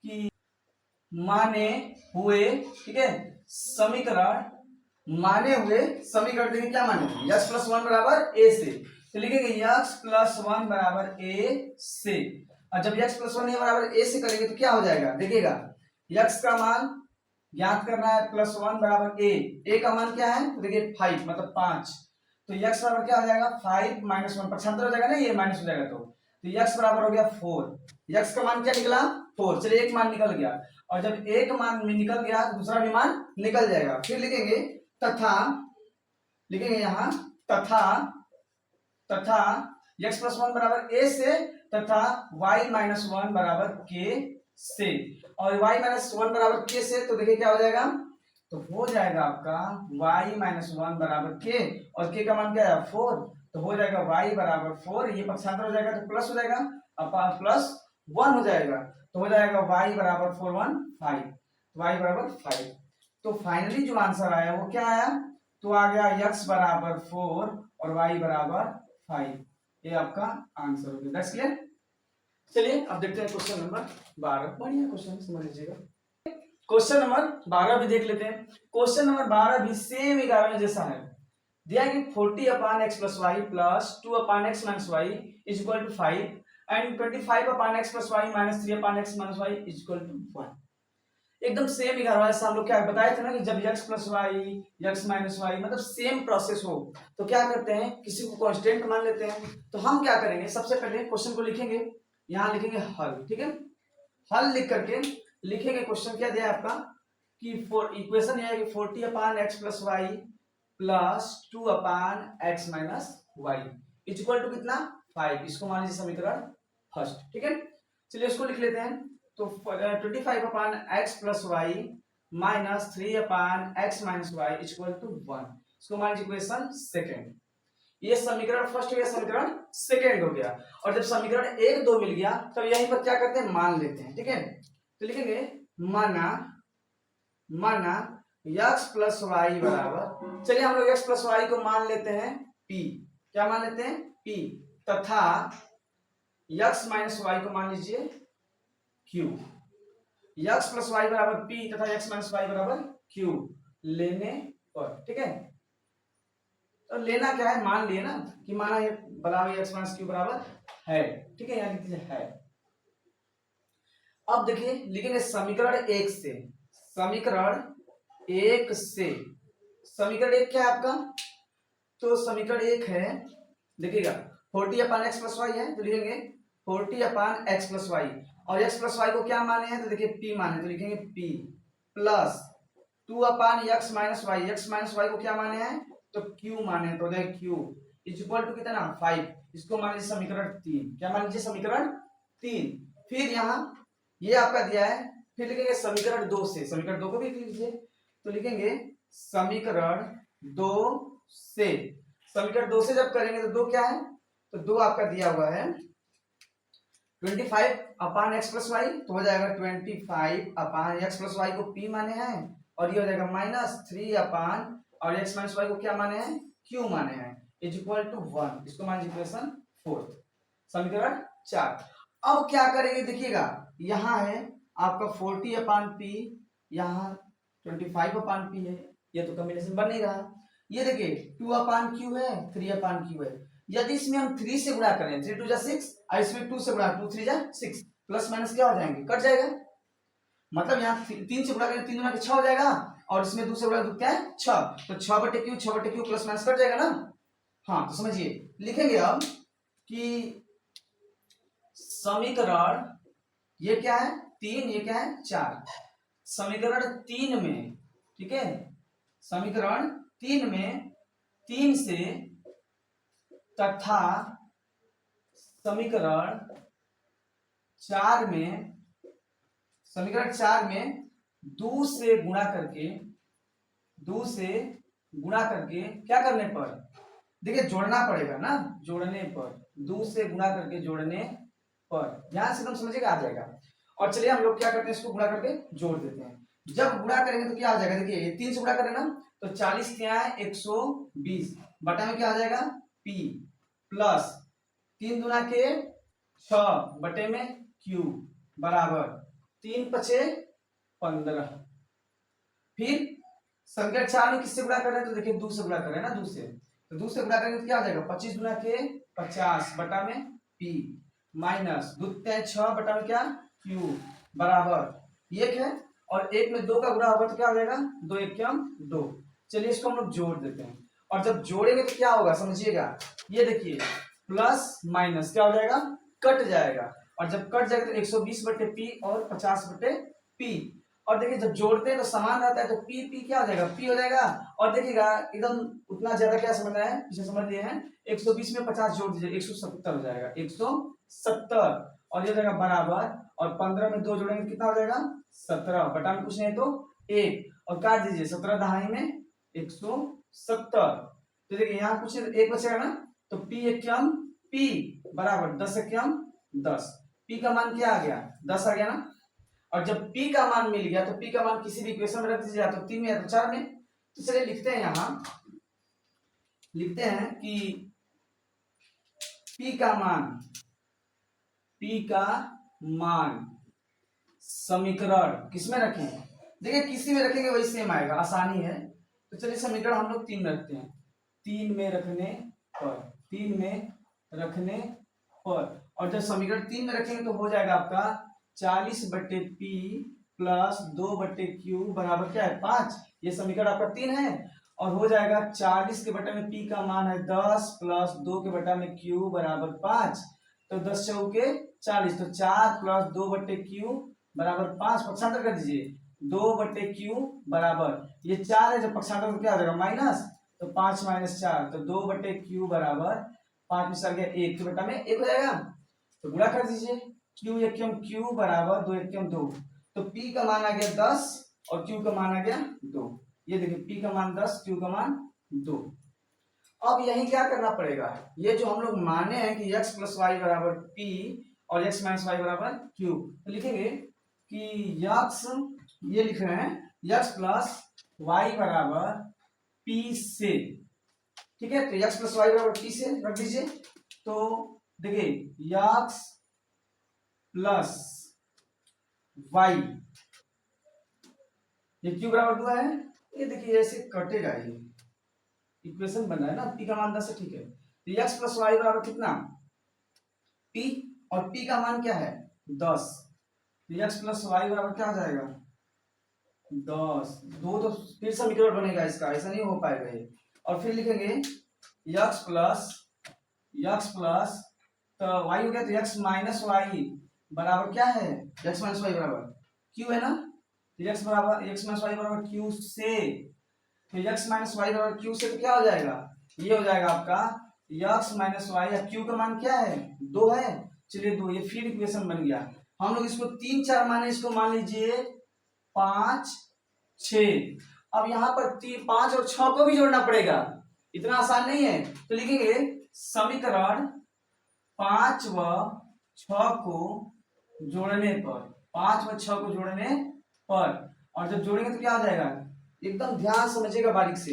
कि माने हुए, ठीक है, समीकरण माने हुए समीकरण देखिए क्या माने हुए x प्लस 1 बराबर ए से, तो लिखेंगे x प्लस 1 बराबर ए से। और जब x प्लस 1 बराबर ए से करेंगे तो क्या हो जाएगा, देखिएगा x का मान ज्ञात करना है प्लस 1 बराबर ए का मान क्या है, तो देखिए 5 मतलब 5, तो x बराबर क्या हो जाएगा 5 माइनस 1, पक्षांतर हो जाएगा ना, ये माइनस हो जाएगा, तो x बराबर हो गया 4। x का मान क्या निकला 4, चलिए एक मान निकल गया, और जब एक मान में निकल गया तो दूसरा भी मान निकल जाएगा। फिर लिखेंगे तथा, लिखेंगे यहाँ तथा x प्लस 1 बराबर ए से तथा y माइनस 1 बराबर के से, और y माइनस 1 बराबर के से, तो देखिए क्या हो जाएगा, तो हो जाएगा आपका y माइनस 1 बराबर के, और के का मान क्या है 4, तो हो जाएगा y बराबर 4, ये पक्षांतर हो जाएगा तो प्लस हो जाएगा अपान प्लस 1 हो जाएगा, तो हो जाएगा y बराबर 4 1 5, y बराबर 5। तो फाइनली जो आंसर आया वो क्या आया, तो आ गया x बराबर 4 और y बराबर 5, ये आपका आंसर हो गया। That's clear. चलिए अब देखते हैं क्वेश्चन नंबर 12, बढ़िया क्वेश्चन समझ लीजिएगा। क्वेश्चन नंबर 12 भी देख लेते हैं। क्वेश्चन नंबर 12 भी सेम 11 जैसा है, दिया कि 40 upon x plus y plus 2 upon x minus y is equal to 5 and 25 upon x plus y minus 3 upon x minus y is equal to 1। एकदम सेम 11 जैसा हम लोग क्या बताए थे ना कि जब x plus y x minus y मतलब सेम प्रोसेस हो तो क्या करते हैं, किसी को कांस्टेंट मान लेते हैं। तो हम क्या करेंगे, सबसे पहले क्वेश्चन को लिखेंगे, यहाँ लिखेंगे हल, ठीक है, हल लिख करके लिखेंगे क्वेश्चन क्या दिया है आपका कि इक्वेशन यह है कि 40 upon x plus y plus 2 upon x minus y is equal to कितना 5, इसको मान लीजिए समीकरण फर्स्ट, ठीक है। चलिए इसको लिख लेते हैं। तो 25 upon x plus y minus 3 upon x minus y equal to 1। इसको मान लीजिए इक्वेशन सेकेंड। ये समीकरण फर्स्ट हो गया, समीकरण सेकेंड हो गया। और जब समीकरण 1 2 मिल गया तब यहीं पर क्या करते हैं, मान लेते हैं। ठीक है, तो लिखेंगे माना x प्लस वाई बराबर, चलिए हम लोग x प्लस वाई को मान लेते हैं p। क्या मान लेते हैं, p, तथा x माइनस वाई को मान लीजिए q। x प्लस वाई बराबर p तथा x माइनस वाई बराबर q लेने पर। ठीक है, तो लेना क्या है, मान लिए ना कि माना ये बराबर x माइनस q बराबर है। ठीक है, यहाँ लिख दीजिए है। अब देखिए लिखेंगे समीकरण 1 से, समीकरण 1 से, समीकरण 1 क्या है आपका, तो समीकरण 1 है, देखिएगा 40 अपान एक्स प्लस वाई है, तो लिखेंगे 40 अपान एक्स प्लस वाई। और एक्स प्लस वाई को क्या माने हैं, तो देखिए p माने, तो लिखेंगे p plus 2 upon x minus y, x minus y को क्या माने हैं, तो q माने, तो देखिए q इक्वल टू कितना 5। इसको मान लीजिए समीकरण 3। क्या मान लीजिए, समीकरण 3। फिर यहाँ ये आपका दिया है, फिर लिखेंगे समीकरण 2 से, समीकरण 2 को भी लिख लीजिए, तो लिखेंगे समीकरण 2 से, समीकरण 2 से जब करेंगे तो 2 क्या है, तो 2 आपका दिया हुआ है 25 अपान एक्स प्लस वाई, तो हो जाएगा 25 अपान एक्स प्लस वाई को p माने हैं, और ये हो जाएगा माइनस 3 अपान और एक्स माइनस वाई को क्या माने हैं, q माने हैं, इज इक्वल टू 1। इसको मान लीजिए इक्वेशन 4, समीकरण 4। अब क्या करेंगे, देखिएगा यहाँ है आपका 40 अपान p, यहाँ 25 अपान p है, ये तो कॉम्बिनेशन बन नहीं रहा। ये देखिए 2 अपान q है, 3 अपान q है। यदि इसमें हम 3 से गुणा करें, 3 2 जा 6, और इसमें 2 से गुणा, 2 3 जा 6, प्लस माइनस क्या हो जाएंगे, कट जाएगा। मतलब यहाँ 3 से गुणा करें, 3 गुणा के 6 हो जाएगा, और इसमें 2 से गुणा तो क्या है 6, तो 6 बटे क्यू प्लस माइनस कट जाएगा ना। हाँ, तो समझिए लिखेंगे अब कि समीकरण ये क्या है 3, ये क्या है 4, समीकरण 3 में, ठीक है, समीकरण 3 में 3 से तथा समीकरण 4 में, समीकरण 4 में 2 से गुणा करके, 2 से गुणा करके क्या करने पर, देखिए जोड़ना पड़ेगा ना, जोड़ने पर, 2 से गुणा करके जोड़ने पर, यहां से तुम समझिएगा आ जाएगा। और चलिए हम लोग क्या करते हैं, इसको गुणा करके जोड़ देते हैं। जब गुणा करेंगे तो क्या आ जाएगा, देखिए 3 से गुणा करें ना, तो 40 क्या है 120, बटा में क्या आ जाएगा p, प्लस 3 दुना के 6 बटे में q बराबर 3 पचे 15। फिर समीकरण 4 में किससे गुणा कर रहे हैं, तो देखिए 2 से गुणा कर रहे हैं ना, 2 से, तो 2 से गुणा करेंगे तो क्या आ जाएगा 25 दुना के 50 बटा में p माइनस 2 6 बटा में क्या q बराबर 1 है, और 1 में 2 का गुणा होगा तो क्या हो जाएगा 2 1 2। चलिए इसको हम लोग जोड़ देते हैं, और जब जोड़ेंगे तो क्या होगा समझिएगा, ये देखिए प्लस माइनस क्या हो जाएगा, कट जाएगा, और जब कट जाएगा तो 120 बटे p और 50 बटे p, और देखिए जब जोड़ते हैं तो समान रहता है, तो p p क्या हो जाएगा, p हो जाएगा। और देखिएगा एकदम उतना ज्यादा क्या समझना है, पीछे समझ लिए हैं, 120 में 50 जोड़ दीजिए 170 हो जाएगा, 170, और ये हो जाएगा बराबर, और 15 में 2 जोड़ेंगे कितना हो जाएगा 17, बटा में कुछ नहीं तो 1, और काट दीजिए 17 दहाई में 170, तो देखिए यहाँ कुछ 1 बचेगा ना, तो p एकम p बराबर 10 एकम 10, p का मान क्या आ गया 10 आ गया ना। और जब p का मान मिल गया तो p का मान किसी भी इक्वेशन में रख दीजिए, या तो 3 में या तो 4 में। तो चलिए लिखते हैं, यहाँ लिखते हैं कि p का मान समीकरण किसमें रखें, देखिए किसी में रखेंगे वही सेम आएगा, आसानी है। तो चलिए समीकरण हम लोग 3 में रखते हैं, 3 में रखने पर, 3 में रखने पर, और जब समीकरण 3 में रखेंगे तो हो जाएगा आपका 40 बटे p प्लस 2 बटे q बराबर क्या है 5, ये समीकरण आपका 3 है। और हो जाएगा 40 के बटा में p का मान है 10 प्लस 2 के बटा में q बराबर 5, तो 10 चौके 40, तो 4 प्लस 2 बटे q बराबर 5, पक्षांतर कर दीजिए, 2 बटे q बराबर, ये 4 है, जब पक्षांतर तो क्या हो जाएगा माइनस, तो 5 माइनस 4, तो 2 बटे q बराबर 5 में से आ गया 1 के बटा में 1 हो जाएगा, तो गुणा कर दीजिए, क्यू एकम क्यू बराबर 2 एकम 2, तो p का मान आ गया 10 और q का मान आ गया 2। ये देखिए p का मान 10, q का मान 2। अब यही क्या करना पड़ेगा, ये जो हम लोग माने हैं कि x प्लस वाई बराबर p और x माइनस वाई बराबर q, तो लिखेंगे कि x, ये लिख रहे हैं x प्लस वाई बराबर p से, ठीक है। तो x प्लस वाई बराबर p से रख दीजिए। तो देखिए x प्लस वाई, ये q बराबर 2 है, ये देखिए ऐसे कटेगा, ये इक्वेशन बन रहा है ना, p का मान 10 है, ठीक है। तो x प्लस वाई बराबर कितना, p, और p का मान क्या है 10, तो x प्लस वाई बराबर क्या हो जाएगा 10, दो तो फिर समीकरण बनेगा इसका, ऐसा नहीं हो पाएगा ये। और फिर लिखेंगे x प्लस तो y हो गया, तो x माइनस वाई बराबर क्या है, x माइनस वाई बराबर q है ना, तो x बराबर x माइनस वाई बराबर q से, तो x माइनस वाई बराबर q से तो क्या हो जाएगा, ये हो जाएगा आपका x माइनस वाई, q का मान क्या है 2 है, चलिए 2, ये फिर इक्वेशन बन गया। हम लोग इसको 3 4 माने, इसको मान लीजिए 5 6। अब यहाँ पर 5 और 6 को भी जोड़ना पड़ेगा, इतना आसान नहीं है। तो लिखेंगे समीकरण 5 व 6 को जोड़ने पर, 5 व 6 को जोड़ने पर, और जब जोड़ेंगे तो क्या हो जाएगा, एकदम ध्यान समझिएगा बारीक से,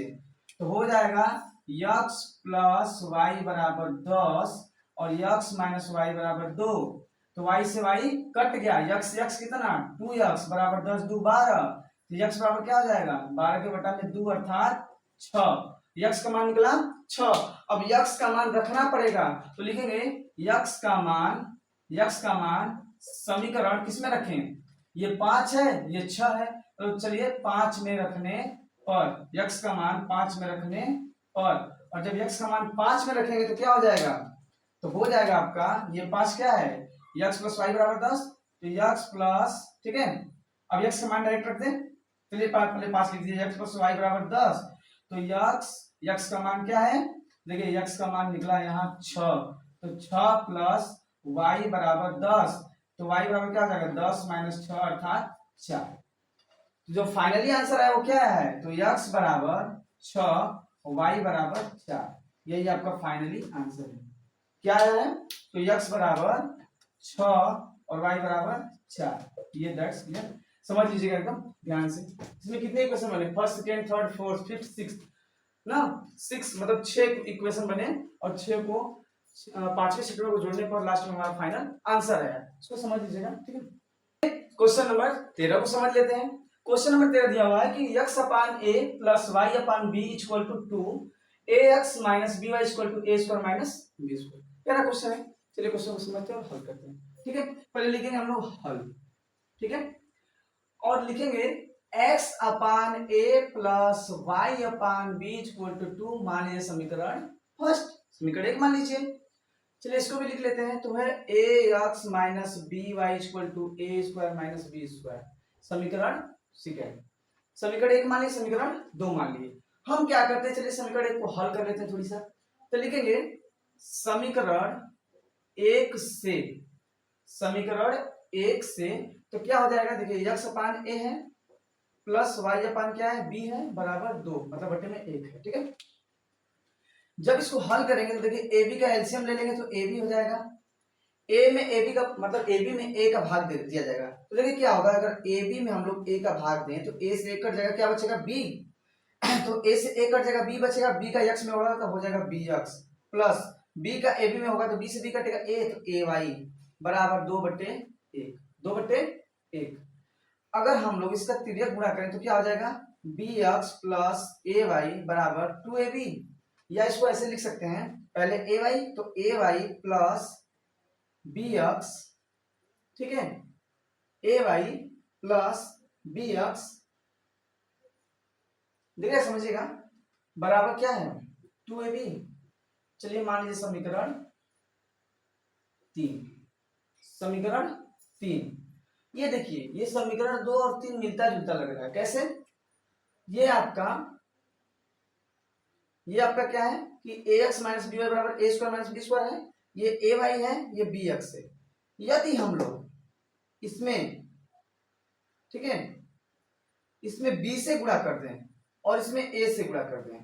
तो हो जाएगा x प्लस वाई बराबर 10 और x माइनस वाई बराबर 2। तो y से y कट गया, x कितना 2x बराबर 10 2 12, तो x बराबर क्या हो जाएगा 12 के बटा में 2 अर्थात 6। x का मान निकला 6। अब x का मान रखना पड़ेगा, तो लिखेंगे x का मान समीकरण किस में रखें, ये 5 है ये 6 है, तो चलिए 5 में रखने पर, x का मान 5 में रखने पर, और जब x का मान 5 में रखेंगे तो क्या हो जाएगा, तो हो जाएगा आपका ये 5 क्या है x प्लस वाई बराबर 10, तो x प्लस, ठीक है। अब x का मान डायरेक्ट रख दें, चलिए पहले 5 लिख दीजिए, x प्लस वाई बराबर 10, तो x का मान क्या है, देखिए x का मान निकला यहाँ 6, तो 6 प्लस y बराबर 10, तो y बराबर क्या हो जाएगा 10 माइनस 6 अर्थात 4। जो फाइनली आंसर है वो क्या है, तो x बराबर 6 y बराबर 4, यही आपका फाइनली आंसर है। क्या है, तो x बराबर 6 और y बराबर 4, ये दैट्स क्लियर, समझ लीजिएगा एकदम ध्यान से। इसमें कितने इक्वेशन बने, first second third fourth fifth sixth ना, 6 मतलब 6 इक्वेशन बने, और 6 को 5वें सेक्टर को जोड़ने पर लास्ट में हमारा फाइनल आंसर है, इसको समझ लीजिएगा, ठीक है। क्वेश्चन नंबर 13 को समझ लेते हैं। क्वेश्चन नंबर 13 दिया हुआ है कि x upon a plus y upon b equal to 2 ax minus b y equal to a square minus b square, क्या क्वेश्चन है। चलिए क्वेश्चन को समझते हैं और हल करते हैं, ठीक है। पहले लिखेंगे हम लोग हल, ठीक है, और लिखेंगे x upon a plus y upon b equal to 2 मान लीजिए समीकरण फर्स्ट, समीकरण 1 मान लीजिए। चलिए इसको भी लिख लेते हैं, तो है a x minus b y equal to a square minus b square, समीकरण सेकंड। समीकरण 1 मान लीजिए, समीकरण 2 मान लीजिए। हम क्या करते हैं, चलिए समीकरण 1 को हल कर लेते हैं थोड़ी सा। तो लिखेंगे समीकरण 1 से, समीकरण 1 से तो क्या हो जाएगा, देखिए x अपान a है प्लस y अपान क्या है b है बराबर 2, मतलब बटे में 1 है, ठीक है। जब इसको हल करेंगे तो देखिए ab का एलसीएम ले लेंगे तो ab हो जाएगा, a में ab का मतलब ab में a का भाग दे दिया जाएगा, तो देखिए क्या होगा, अगर ab में हम लोग a का भाग दें तो a से a कट जाएगा, क्या बचेगा b, तो a से a कट जाएगा b बचेगा, b का x में होगा तो हो जाएगा bx प्लस b का ab में होगा तो b से b कटेगा a, तो ay बराबर 2/1। अगर हम लोग इसका तिर्यक गुणा करें तो क्या हो जाएगा, bx प्लस ay बराबर 2ab, या इसको ऐसे लिख सकते हैं, पहले ay तो ay प्लस bx, ठीक है, ay प्लस bx, देखिए समझिएगा बराबर क्या है 2ab। चलिए मान लीजिए समीकरण 3, समीकरण 3, ये देखिए ये समीकरण 2 और 3 मिलता जुलता लग रहा है, कैसे, ये आपका क्या है कि ax माइनस बी वाई बराबर ए स्क्वायर माइनस बी स्क्वायर है, ये ay है ये bx है, यदि हम लोग इसमें, ठीक है, इसमें b से गुणा कर दें और इसमें a से गुणा कर दें,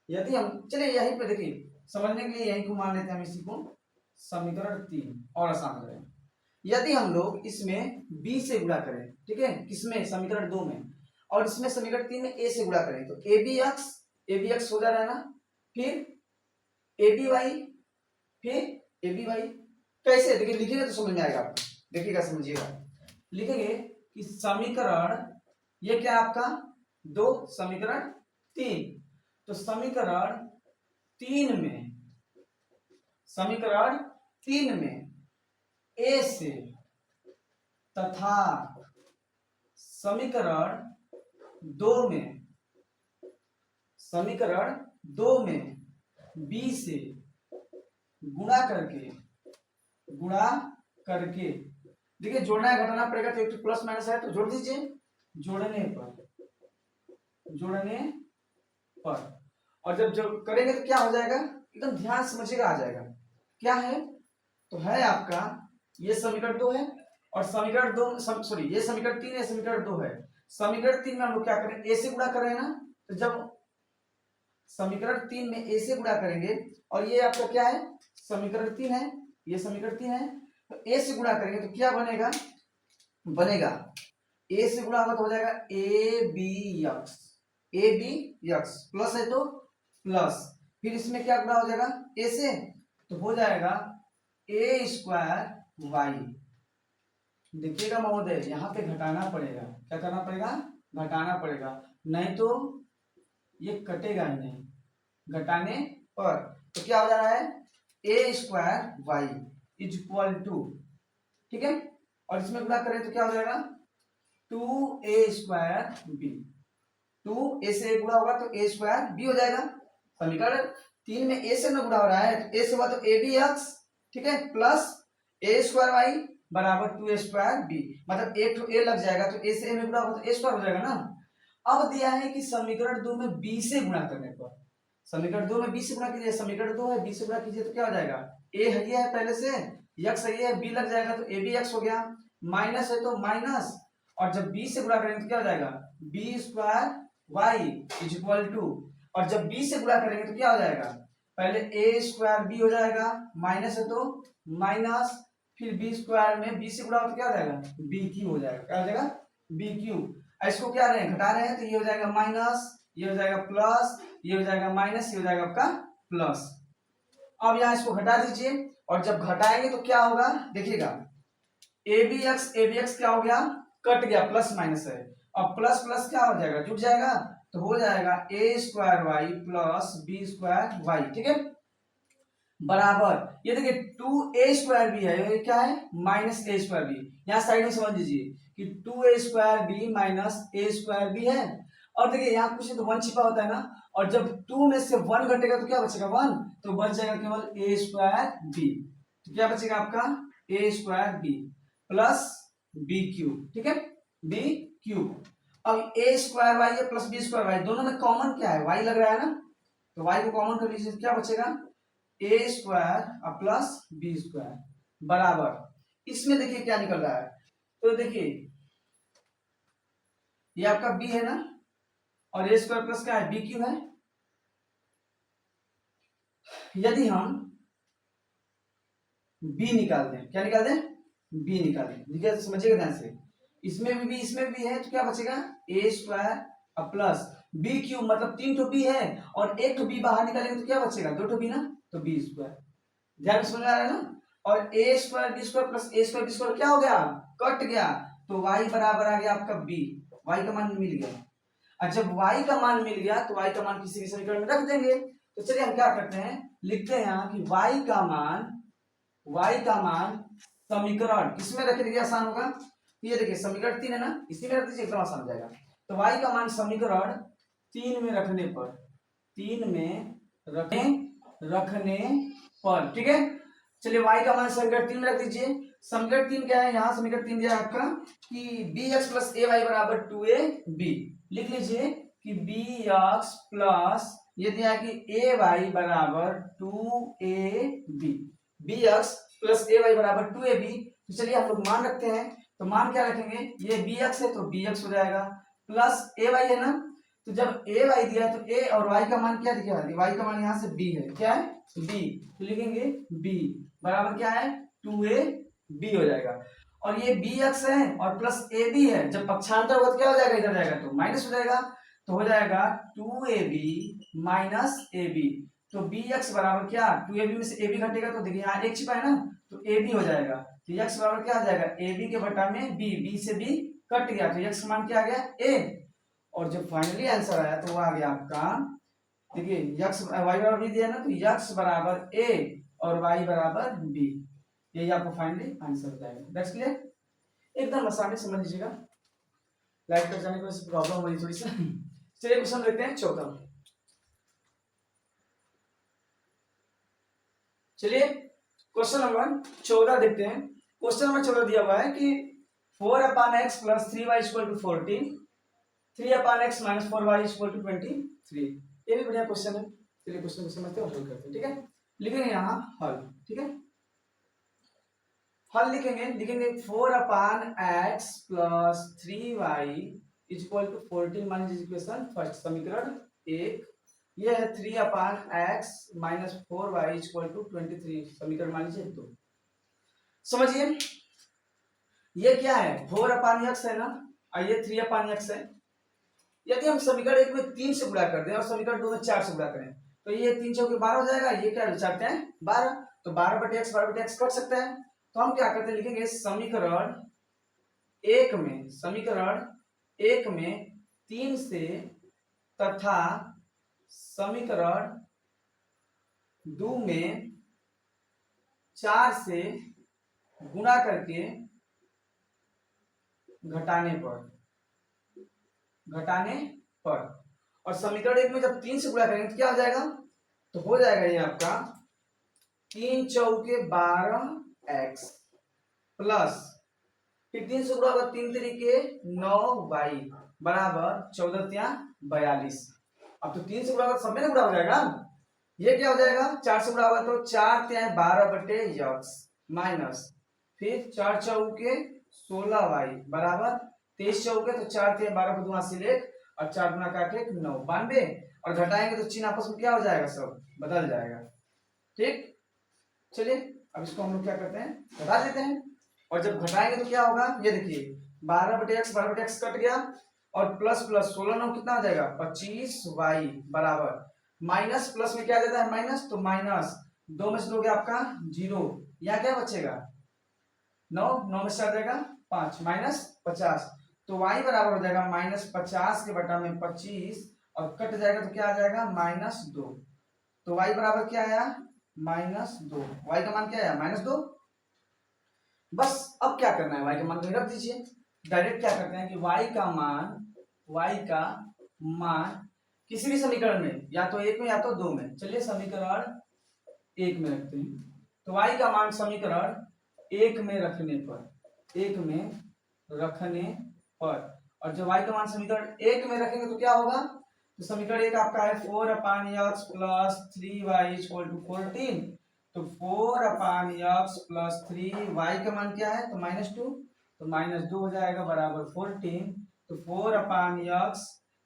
यदि हम, चलिए यहीं पे देखिए समझने के लिए यहीं को मान लेते हैं हम इसी को समीकरण 3 और आसान करें। यदि हम लोग इसमें b से गुणा करें, ठीक है, किसमें, समीकरण 2 में, और इसमें समीकरण 3 में a से गुणा करें तो ए बी एक्स हो जा रहा है ना, फिर ए बी वाई, फिर ए बी वाई। कैसे, देखिए लिखेंगे तो समझ में आएगा आपको, देखिएगा समझिएगा। लिखेंगे कि समीकरण, ये क्या आपका 2, समीकरण 3, तो समीकरण 3 में, समीकरण 3 में ए से तथा समीकरण 2 में, समीकरण 2 में बी से गुणा करके देखिए जोड़ना है घटाना पड़ेगा, तो एक तो प्लस माइनस है तो जोड़ दीजिए, जोड़ने पर और जब करेंगे तो क्या हो जाएगा, एकदम ध्यान समझिएगा, आ जाएगा क्या है, तो है आपका ये समीकरण 2 है और समीकरण 2 सॉरी ये समीकरण 3 है, समीकरण 2 है। समीकरण 3 में हम लोग क्या करें, ए से गुणा कर रहे हैं ना, तो जब समीकरण 3 में ए से गुणा करेंगे और ये आपका क्या है, समीकरण 3 है, ये समीकरण 3 है, तो ए से गुणा करेंगे तो क्या बनेगा, ए से गुणा होगा तो हो जाएगा ए बी एक्स, प्लस है तो प्लस, फिर इसमें क्या गुणा हो जाएगा ए से, तो हो जाएगा ए स्क्वायर वाई। देखिएगा महोदय यहाँ पे घटाना पड़ेगा, क्या करना पड़ेगा, घटाना पड़ेगा, नहीं तो ये कटेगा ही नहीं, घटाने पर, तो क्या हो जा रहा है, a square y is equal to, ठीक है, और इसमें गुणा करें तो क्या हो जाएगा 2a स्क्वायर बी, 2a से गुणा होगा तो a स्क्वायर बी हो जाएगा। समीकरण 3 में a से न गुणा हो रहा है, a से हुआ तो ए बी एक्स, ठीक है, प्लस ए स्क्वायर वाई बराबर 2a स्क्वायर बी, मतलब एक तो a लग जाएगा तो a से a में गुणा होगा तो a स्क्वायर हो जाएगा ना। अब दिया है कि समीकरण 2 में b से गुणा करने पर, समीकरण 2 में b से गुणा कीजिए, समीकरण 2 है b से गुणा कीजिए तो क्या हो जाएगा, a है ये है पहले से, x है ये है, b लग जाएगा तो ए बी एक्स हो गया, माइनस है तो माइनस, और जब b से गुणा करेंगे तो क्या हो जाएगा b square y is equal to, और जब b से गुणा करेंगे तो क्या हो जाएगा, पहले a स्क्वायर b हो जाएगा, माइनस है तो माइनस, फिर b स्क्वायर में b से गुणा हो तो क्या हो जाएगा बी क्यू हो जाएगा, क्या हो जाएगा बी क्यू। इसको क्या रहे हैं, घटा रहे हैं, तो ये हो जाएगा माइनस, ये हो जाएगा प्लस, ये हो जाएगा माइनस, ये हो जाएगा आपका प्लस। अब यहाँ इसको घटा दीजिए और जब घटाएंगे तो क्या होगा, देखिएगा ए बी एक्स क्या हो गया, कट गया, प्लस माइनस है, अब प्लस प्लस क्या हो जाएगा, जुट जाएगा, तो हो जाएगा a square y plus b square y, ठीक है, बराबर, ये देखिए 2a स्क्वायर बी है, ये क्या है माइनस ए स्क्वायर बी, यहाँ साइड में समझ लीजिए कि 2a स्क्वायर बी माइनस ए स्क्वायर बी है, और देखिए यहाँ कुछ तो 1 छिपा होता है ना, और जब 2 में से 1 घटेगा तो क्या बचेगा 1, तो बच जाएगा केवल ए स्क्वायर बी, तो क्या बचेगा आपका a square b plus b cube, ठीक है, बी क्यूब। अब ए स्क्वायर वाई है प्लस बी स्क्वायर वाई, दोनों में कॉमन क्या है, वाई लग रहा है ना, तो वाई को कॉमन कर लीजिए, क्या बचेगा ए स्क्वायर प्लस बी स्क्वायर बराबर, इसमें देखिए क्या निकल रहा है, तो देखिए ये आपका बी है ना, और ए स्क्वायर प्लस क्या है बी क्यू है। यदि हम बी निकाल दें, क्या निकाल दें, बी निकाल दें, देखिए समझिएगा ध्यान से, इसमें भी इसमें भी है तो क्या बचेगा ए स्क्वायर प्लस बी क्यू, मतलब 3 तो बी है और 1 तो बी बाहर निकालेंगे तो क्या बचेगा 2 तो बी ना, तो बी स्क्वायर, ध्यान समझ आ रहा है ना, और ए स्क्वायर बी स्क्वायर प्लस ए स्क्वायर बी स्क्वायर क्या हो गया, कट गया, तो y बराबर आ गया आपका b, y का मान मिल गया, और जब y का मान मिल गया तो y का मान किसी भी समीकरण में रख देंगे, तो चलिए हम क्या करते हैं, लिखते हैं यहाँ कि y का मान समीकरण किसमें रख दीजिए आसान होगा, ये देखिए समीकरण 3 है ना, इसी में रख दीजिए एकदम आसान हो जाएगा, तो y का मान समीकरण 3 में रखने पर, 3 में रखने पर, ठीक है, चलिए y का मान समीकरण 3 में रख दीजिए, समीकरण 3 क्या है, यहाँ समीकरण 3 दिया है आपका कि बी एक्स प्लस ए वाई बराबर 2ab, लिख लीजिए कि बी एक्स प्लस ये दिया है कि ए वाई बराबर 2ab, बी एक्स प्लस ए वाई बराबर 2ab। तो चलिए हम लोग मान रखते हैं, तो मान क्या रखेंगे, ये बी एक्स है तो बी एक्स हो जाएगा, प्लस ए वाई है ना, तो जब ए वाई दिया है तो ए और वाई का मान क्या दिखा है, वाई का मान यहाँ से बी है, क्या है बी, तो लिखेंगे बी बराबर क्या है 2ab हो जाएगा। और ये बी एक्स है और प्लस ए बी है, जब पक्षांतर होगा तो क्या हो जाएगा, इधर जाएगा तो माइनस हो जाएगा, तो हो जाएगा 2ab माइनस ए बी। तो बी एक्स बराबर क्या, 2ab में से ए बी घटेगा तो देखिए यहाँ एक छिपा है ना, तो ए बी हो जाएगा, तो एक्स बराबर क्या आ जाएगा, ए बी के बटा में बी, बी से बी कट गया, तो एक्स का मान क्या आ गया ए। और जब फाइनली आंसर आया तो वो आ गया आपका, देखिए एक्स वाई बराबर बी दिया ना, तो एक्स बराबर ए और वाई बराबर बी, यही आपको फाइनली आंसर हो जाएगा। दैट्स क्लियर, एकदम आसानी से समझ लीजिएगा, लाइट कट जाने की वजह से प्रॉब्लम हो रही थोड़ी सी। चलिए क्वेश्चन देखते हैं 14। चलिए क्वेश्चन नंबर 14 देखते हैं। क्वेश्चन नंबर 14 दिया हुआ है कि 4/x + 3y = 14, 3/x - 4y = 23। ये भी बढ़िया क्वेश्चन है। चलिए क्वेश्चन को समझते हैं और हल करते हैं, ठीक है। लिखेंगे यहाँ हल, ठीक है, हल लिखेंगे 4/x + 3y = 14 मान लीजिए इक्वेशन फर्स्ट, समीकरण 1। ये है 3/x - 4y = 23, समीकरण मान लीजिए 2। समझिए ये क्या है, 4/x है ना, और ये 3/x है। यदि हम समीकरण 1 में 3 से गुणा कर दें और समीकरण 2 में 4 से गुणा करें, तो ये 3 चौके 12 हो जाएगा, ये क्या चाहते हैं 12, तो 12/x 12/x कट सकता है। तो हम क्या करते हैं, लिखेंगे समीकरण 1 में 3 से तथा समीकरण 2 में 4 से गुणा करके घटाने पर, और समीकरण 1 में जब 3 से गुणा करेंगे तो क्या हो जाएगा, तो हो जाएगा ये आपका 3 चौके 12x प्लस, फिर 3 से गुणा होगा 3 तरीके 9y बराबर 14 × 42। अब तो 3 से गुणा होगा सब में गुणा हो जाएगा, ये क्या हो जाएगा 4 से गुणा होगा तो 4 × 12/x माइनस, फिर 4 चौके 16y बराबर 23 चौके, तो 4 × 12 को 2 हाथ से लेख और 4 गुना काट 9 92, और घटाएंगे तो चिन्ह आपस में क्या हो जाएगा, सब बदल जाएगा, ठीक। चलिए अब इसको हम लोग क्या करते हैं, घटा देते हैं, और जब घटाएंगे तो क्या होगा, ये देखिए 12/x कट गया, और प्लस प्लस 16 9 कितना हो जाएगा 25y बराबर माइनस, प्लस में क्या आ जाता है माइनस, तो माइनस 2 में से दोगे आपका 0, यहाँ क्या बचेगा 9, 9 में से आ जाएगा 5 माइनस 50, तो y बराबर हो जाएगा -50 के बटा में 25, और कट जाएगा तो क्या आ जाएगा -2, तो y बराबर क्या आया -2, y का मान क्या आया -2। बस अब क्या करना है, y का मान रख दीजिए, डायरेक्ट क्या करते हैं कि y का मान किसी भी समीकरण में, या तो 1 में या तो 2 में, चलिए समीकरण 1 में रखते हैं, तो y का मान समीकरण 1 में रखने पर, और जब y का मान समीकरण 1 में रखेंगे तो क्या होगा, तो समीकरण 1 आपका है 4/x + 3y = 14, तो 4/x + 3y का मान क्या है, तो -2, तो -2 हो जाएगा बराबर 14, तो 4/x,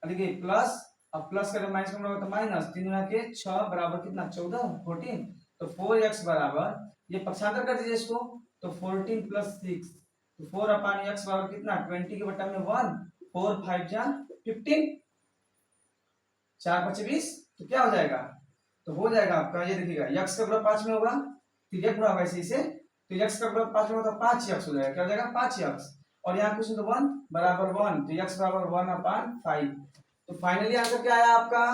देखिए प्लस, अब प्लस करें माइनस का मतलब तो माइनस, 3 गुना के 6 बराबर कितना 14 14, तो 4x बराबर, ये पक्षांतर कर दीजिए इसको, तो 14 + 6, तो 4/x बराबर कितना 20 के बटा में 1, 4 5 जा 15, 4 5 20, तो क्या हो जाएगा, तो हो जाएगा आपका, ये देखिएगा x का गुणा 5 में होगा तो ये गुणा होगा इसी से, तो x का गुणा 5 में होगा तो 5x हो जाएगा, क्या हो जाएगा 5x, और यहाँ कुछ तो 1 बराबर 1, तो x बराबर 1/5, तो फाइनली आंसर क्या आया आपका,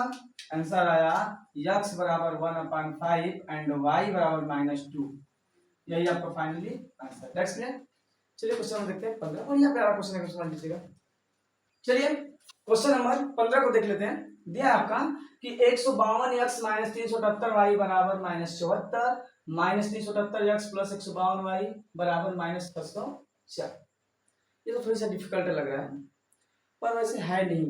आंसर आया x बराबर 1/5 एंड y बराबर -2, यही आपका फाइनली आंसर। That's clear. चलिए क्वेश्चन नंबर देखते हैं 15, और यहाँ प्यारा क्वेश्चन है, समझ लीजिएगा। चलिए क्वेश्चन नंबर 15 को देख लेते हैं। दिया आपका कि 152x - 378y बराबर -74, -378x + 152y बराबर -604। ये तो थोड़ी सा डिफिकल्ट लग रहा है, पर वैसे है नहीं।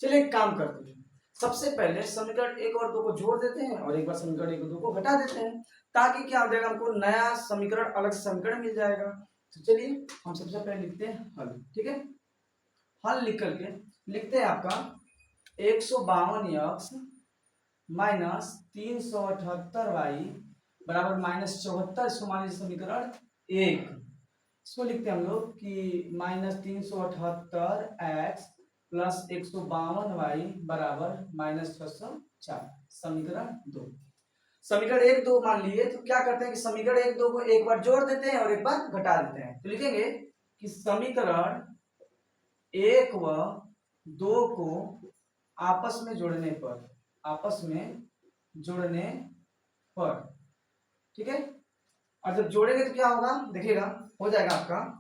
चलिए एक काम करते हैं, सबसे पहले समीकरण एक और दो को जोड़ देते हैं और एक बार समीकरण एक और दो को घटा देते हैं, ताकि क्या हो जाएगा, हमको नया समीकरण, अलग समीकरण मिल जाएगा। तो चलिए हम सबसे पहले लिखते हैं हल। ठीक है, हल लिख करके लिखते हैं आपका 152x माइनस 378y बराबर माइनस 74। इसको मान लीजिए समीकरण एक। इसको लिखते हैं हम लोग कि माइनस 378x प्लस 152y बराबर माइनस 604, समीकरण दो। समीकरण एक दो मान लिए तो क्या करते हैं कि समीकरण एक दो को एक बार जोड़ देते हैं और एक बार घटा देते हैं। तो लिखेंगे कि समीकरण एक व दो को आपस में जोड़ने पर, आपस में जोड़ने पर, ठीक है, और जब जोड़ेंगे तो क्या होगा, देखिएगा, हो जाएगा आपका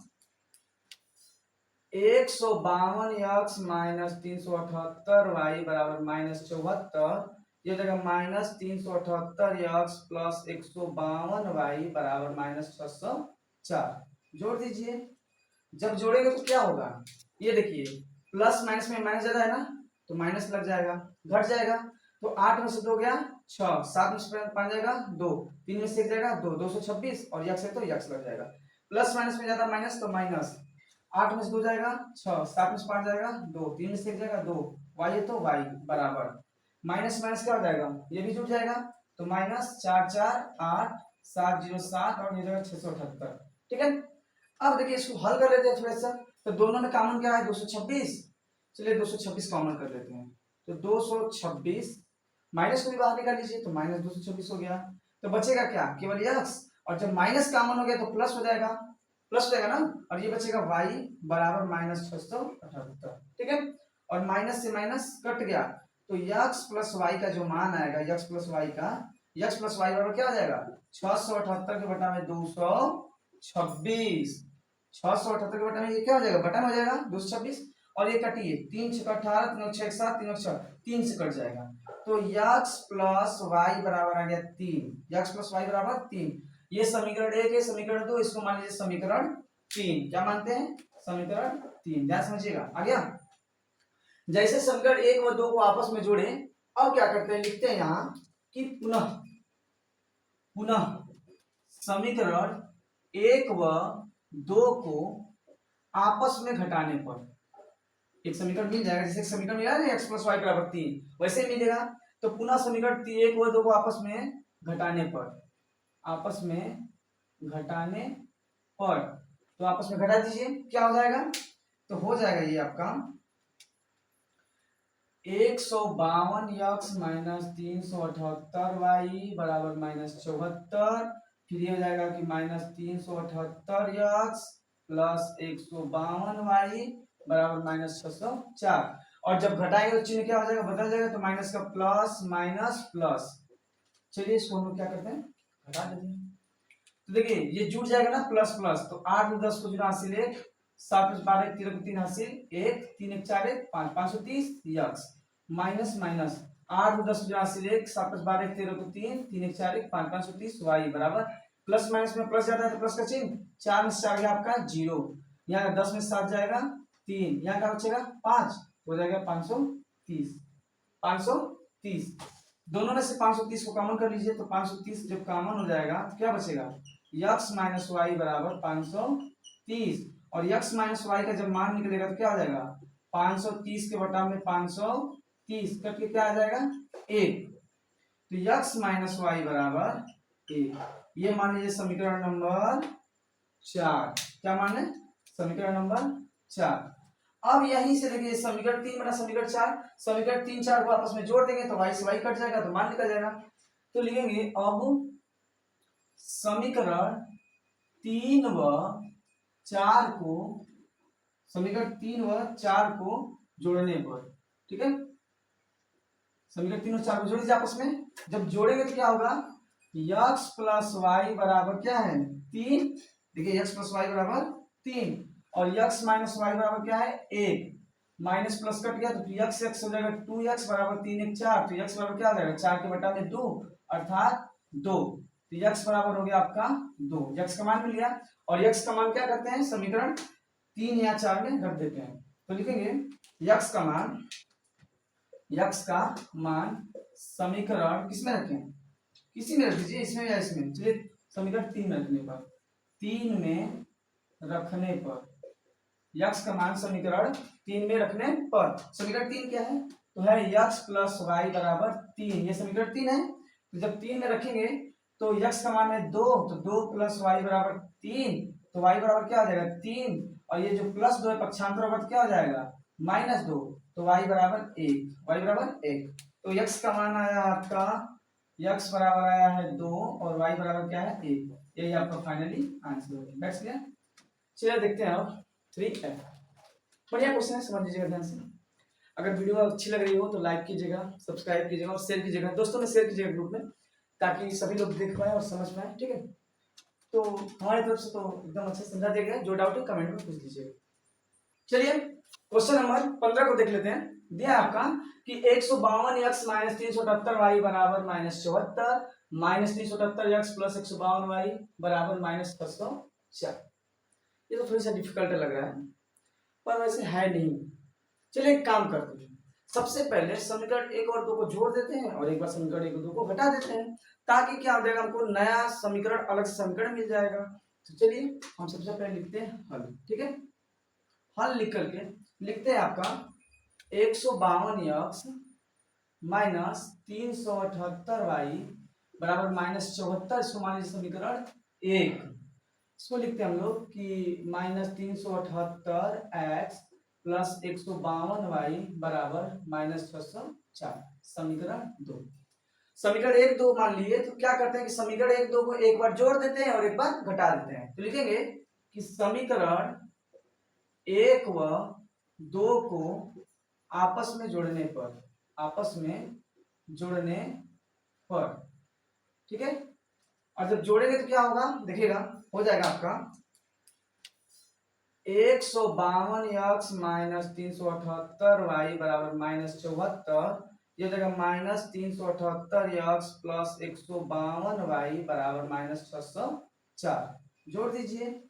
152x माइनस 378y बराबर माइनस 74, ये जगह माइनस 378x प्लस 152y बराबर माइनस 604 जोड़ दीजिए। जब जोड़ेंगे तो क्या होगा, ये देखिए, प्लस माइनस में माइनस ज्यादा है ना, तो माइनस लग जाएगा, घट जाएगा। तो 8 में से 2 गया 6, 7 में से 5 जाएगा 2, 3 में से 1 जाएगा 2, 226, और यक्स है तो यक्स लग जाएगा। प्लस माइनस में जाता माइनस तो माइनस, 8 में से 2 जाएगा 6, 7 में से 5 जाएगा 2, 3 में से 1 जाएगा 2, वाई है तो वाई बराबर माइनस माइनस क्या हो जाएगा, ये भी जुड़ जाएगा, तो माइनस 4 4 8 7 0 7 और ये जाएगा 678। ठीक है, अब देखिए इसको हल कर लेते हैं थोड़ा सा। तो दोनों में कॉमन क्या है, 226। चलिए 226 कॉमन कर लेते हैं, तो 226 माइनस को भी बाहर निकाल लीजिए, तो माइनस 226 हो गया। तो बचेगा क्या, केवल यक्स, और जब माइनस कॉमन हो गया तो प्लस हो जाएगा, प्लस हो जाएगा ना, और ये बचेगा y बराबर माइनस 678। ठीक है, और माइनस से माइनस कट गया, तो यक्स प्लस वाई का जो मान आएगा, यक्स प्लस वाई का, यक्स प्लस वाई बराबर क्या हो जाएगा, 678 के बटा में 226, 678 के बटा में ये क्या हो जाएगा, बटा में हो जाएगा 226, और ये कटिए 3 6 18 3 6 7 3 6 3 से कट जाएगा, तो यक्स प्लस वाई बराबर आ गया 3, यक्स प्लस वाई बराबर 3। ये समीकरण एक है, समीकरण दो, इसको मान लीजिए समीकरण 3। क्या मानते हैं, समीकरण 3, ध्यान समझिएगा, आ गया। जैसे समीकरण एक व दो को आपस में जोड़े, अब क्या करते हैं, लिखते हैं यहां कि पुनः पुनः समीकरण एक व दो को आपस में घटाने पर एक समीकरण मिल जाएगा। जैसे समीकरण मिला ना x प्लस वाई बराबर 3, वैसे मिलेगा। तो पुनः समीकरण एक व दो को आपस में घटाने पर, आपस में घटाने पर, तो आपस में घटा दीजिए, क्या हो जाएगा, तो हो जाएगा ये आपका 152x माइनस 378y बराबर माइनस 74, फिर ये हो जाएगा कि माइनस 378x प्लस 152y बराबर माइनस 604, और जब घटाएंगे तो चिन्ह क्या हो जाएगा, बदल जाएगा, तो माइनस का प्लस माइनस प्लस। चलिए इसको हम लोग क्या करते हैं, घटा देते हैं। तो देखिए ये जुड़ जाएगा ना, प्लस प्लस, तो 8 10 को जुड़ा हासिल 1, 7 12 13 3 हासिल 1, 3 1 4 1 5 530 यक्स, माइनस माइनस 8 10 को जुड़ा हासिल 1, 7 12 13 को 3 3 1 4 1 5 530 वाई बराबर, प्लस माइनस में प्लस जाता है तो प्लस का चिन्ह, 4 में से 4 गया आपका 0, यहाँ 10 में से 7 जाएगा 3, यहाँ क्या बचेगा 5, हो जाएगा 530, 530। दोनों में से 530 को कॉमन कर लीजिए, तो 530 जब कॉमन हो जाएगा तो क्या बचेगा, यक्स माइनस वाई बराबर 530, और यक्स माइनस वाई का जब मान निकलेगा तो क्या हो जाएगा, 530 के बटा में 530 कट के क्या आ जाएगा 1, तो यक्स माइनस वाई बराबर 1। ये मान लीजिए समीकरण नंबर 4। क्या माने, समीकरण नंबर 4। अब यहीं से देखिए समीकरण 3 बना समीकरण 4, समीकरण 3 4 को आपस में जोड़ देंगे तो y से y कट जाएगा, तो मान निकल जाएगा। तो लिखेंगे अब समीकरण 3 व 4 को, समीकरण 3 व 4 को जोड़ने पर, ठीक है, समीकरण 3 और 4 को जोड़ दीजिए आपस में। जब जोड़ेंगे तो क्या होगा, x प्लस वाई बराबर क्या है 3, देखिए x प्लस वाई बराबर 3, और x माइनस वाई बराबर क्या है 1, माइनस प्लस कट गया तो x x हो जाएगा 2x बराबर 3 1 4, तो x बराबर क्या हो जाएगा 4 के बटा में 2 अर्थात 2, तो x बराबर हो गया आपका 2, x का मान मिल गया। और x का मान क्या करते हैं, समीकरण 3 या 4 में रख देते हैं, तो लिखेंगे x का मान, यक्स का मान समीकरण किसमें रखें, किसी में रख दीजिए, इसमें या इसमें, चलिए समीकरण 3 में रखने पर, 3 में रखने पर यक्स का मान समीकरण 3 में रखने पर, समीकरण 3 क्या है, तो है यक्स प्लस वाई बराबर 3, ये समीकरण 3 है। तो जब 3 में रखेंगे तो यक्स का मान है 2, तो 2 प्लस वाई बराबर 3, तो वाई बराबर क्या हो जाएगा 3, और ये जो प्लस 2 है पक्षांतर होगा तो क्या हो जाएगा -2, तो वाई बराबर 1, वाई बराबर 1। तो यक्स का मान आया आपका, यक्स बराबर आया है 2 और वाई बराबर क्या है 1, यही आपका फाइनली आंसर हो गया। क्लियर। चलिए देखते हैं अब 3F। बढ़िया क्वेश्चन है, समझ लीजिएगा ध्यान से। अगर वीडियो अच्छी लग रही हो तो लाइक कीजिएगा, सब्सक्राइब कीजिएगा और शेयर कीजिएगा, दोस्तों में शेयर कीजिएगा ग्रुप में, ताकि सभी लोग देख पाए और समझ पाए। ठीक है, तो हमारी तरफ से तो एकदम अच्छा समझा दिया गया, जो डाउट है कमेंट में पूछ लीजिएगा। चलिए क्वेश्चन नंबर 15 को देख लेते हैं। दिया आपका कि 152 x माइनस 378 y बराबर -74, माइनस 378 x प्लस 152 y बराबर -604। ये तो थोड़ी सा डिफिकल्ट लग रहा है, पर वैसे है नहीं। चलिए एक काम करते हैं, सबसे पहले समीकरण 1 और 2 को जोड़ देते हैं और एक बार समीकरण 1 और 2 को घटा देते हैं, ताकि क्या हो जाएगा, हमको नया समीकरण, अलग समीकरण मिल जाएगा। तो चलिए हम सबसे पहले लिखते हैं हल। ठीक है, हल लिख करके लिखते हैं आपका 152x माइनस 378y बराबर -74, इसको मान लीजिए समीकरण 1। इसको लिखते हैं हम लोग कि -378x प्लस 152y बराबर -604, समीकरण 2। समीकरण 1 2 मान लिए तो क्या करते हैं कि समीकरण 1 2 को एक बार जोड़ देते हैं और एक बार घटा देते हैं। तो लिखेंगे कि समीकरण 1 व 2 को आपस में जोड़ने पर, आपस में जोड़ने पर, ठीक है, और जब जोड़ेंगे तो क्या होगा देखिएगा, हो जाएगा आपका 152x माइनस 378y बराबर -74, ये जगह -378x प्लस 152y बराबर -604 जोड़ दीजिए।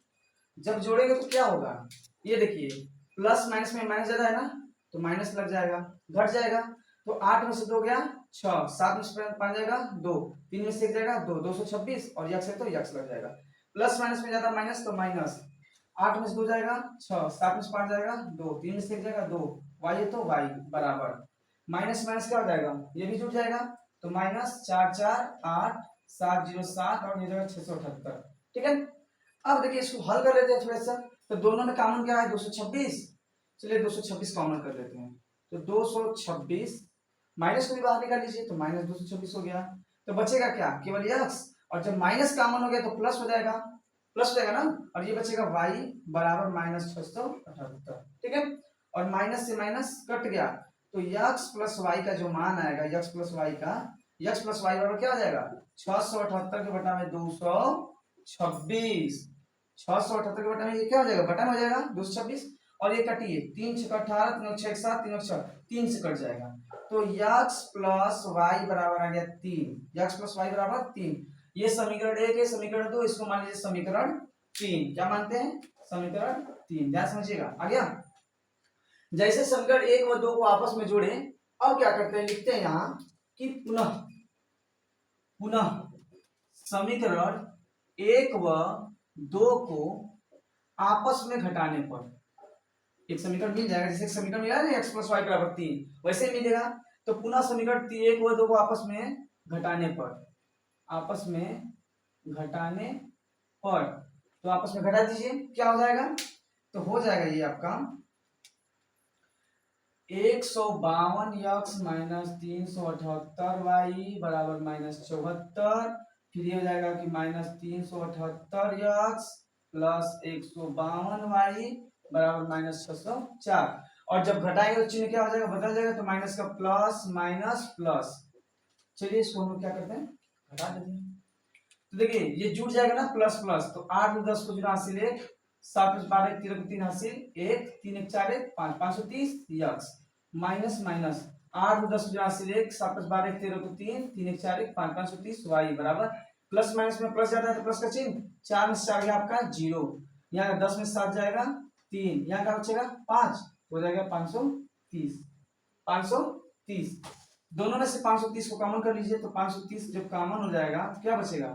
जब जोड़ेंगे तो क्या होगा, ये देखिए प्लस माइनस में माइनस ज्यादा है ना, तो माइनस लग जाएगा, घट जाएगा। तो 8 में से 2 गया 6, 7 में से 5 जाएगा 2, 3 में से 1 जाएगा 2, 226, और यक्स है तो यक्स लग जाएगा। प्लस माइनस में ज्यादा माइनस, तो माइनस, 8 में से 2 जाएगा 6, 7 में से 5 जाएगा 2, 3 में से 1 जाएगा 2, वाई है तो वाई बराबर माइनस माइनस क्या हो जाएगा, ये भी जुड़ जाएगा, तो -4 4 8 7 0 7 और ये जाएगा 678। ठीक है, अब देखिए इसको हल कर लेते हैं थोड़ा सा। तो दोनों में कॉमन क्या है 226, चलिए 226 कॉमन कर लेते हैं। तो 226 माइनस को भी बाहर निकाल लीजिए, तो -226 हो गया। तो बचेगा क्या, केवल यक्स, और जब माइनस कॉमन हो गया तो प्लस हो जाएगा, प्लस हो जाएगा ना, और ये बचेगा y बराबर -678। ठीक है, और माइनस से माइनस कट गया, तो यक्स प्लस वाई का जो मान आएगा, यक्स प्लस वाई का, यक्स प्लस वाई बराबर क्या हो जाएगा 678 के बटा में 226, 678 के बटा में ये क्या हो जाएगा, बटा में हो जाएगा 226, और ये कटिए 3 6 18 3 6 7 3 6 3 से कट जाएगा। तो यक्स प्लस वाई बराबर आ गया 3, यक्स प्लस वाई बराबर 3। ये समीकरण 1 है, समीकरण 2 इसको मान लीजिए समीकरण 3। क्या मानते हैं, समीकरण 3। ध्यान समझिएगा, आ गया। जैसे समीकरण 1 व 2 को आपस में जोड़े, अब क्या करते हैं, लिखते हैं यहां कि पुनः पुनः समीकरण 1 व 2 को आपस में घटाने पर एक समीकरण मिल जाएगा। जैसे एक समीकरण मिला है ना x प्लस वाई बराबर 3, वैसे ही मिलेगा। तो पुनः समीकरण 1 व 2 को आपस में घटाने पर, आपस में घटाने पर, तो आपस में घटा दीजिए, क्या हो जाएगा, तो हो जाएगा ये आपका 152x माइनस 378y बराबर -74, फिर ये हो जाएगा कि -378x प्लस 152y बराबर -604, और जब घटाएंगे तो चिन्ह क्या हो जाएगा, बदल जाएगा, तो माइनस का प्लस माइनस प्लस। चलिए इसको हम क्या करते हैं, घटा देते हैं। तो देखिए ये जुड़ जाएगा ना प्लस प्लस, तो 8 में 10 को जुड़ा हासिल 1, 7 में 12 13 को 3 हासिल 1, 3 1 4 1 5 530 यक्स, माइनस माइनस 8 में 10 को जुड़ा हासिल 1, 7 में 12 13 को 3 3 1 4 1 5 530 वाई बराबर, प्लस माइनस में प्लस जाता है तो प्लस का चिन्ह, 4 में 4 गया आपका 0, यहाँ 10 में 7 जाएगा 3, यहाँ का बचेगा 5, हो जाएगा 530, 530, दोनों में से 530 को कॉमन कर लीजिए, तो 530 जब कॉमन हो जाएगा तो क्या बचेगा,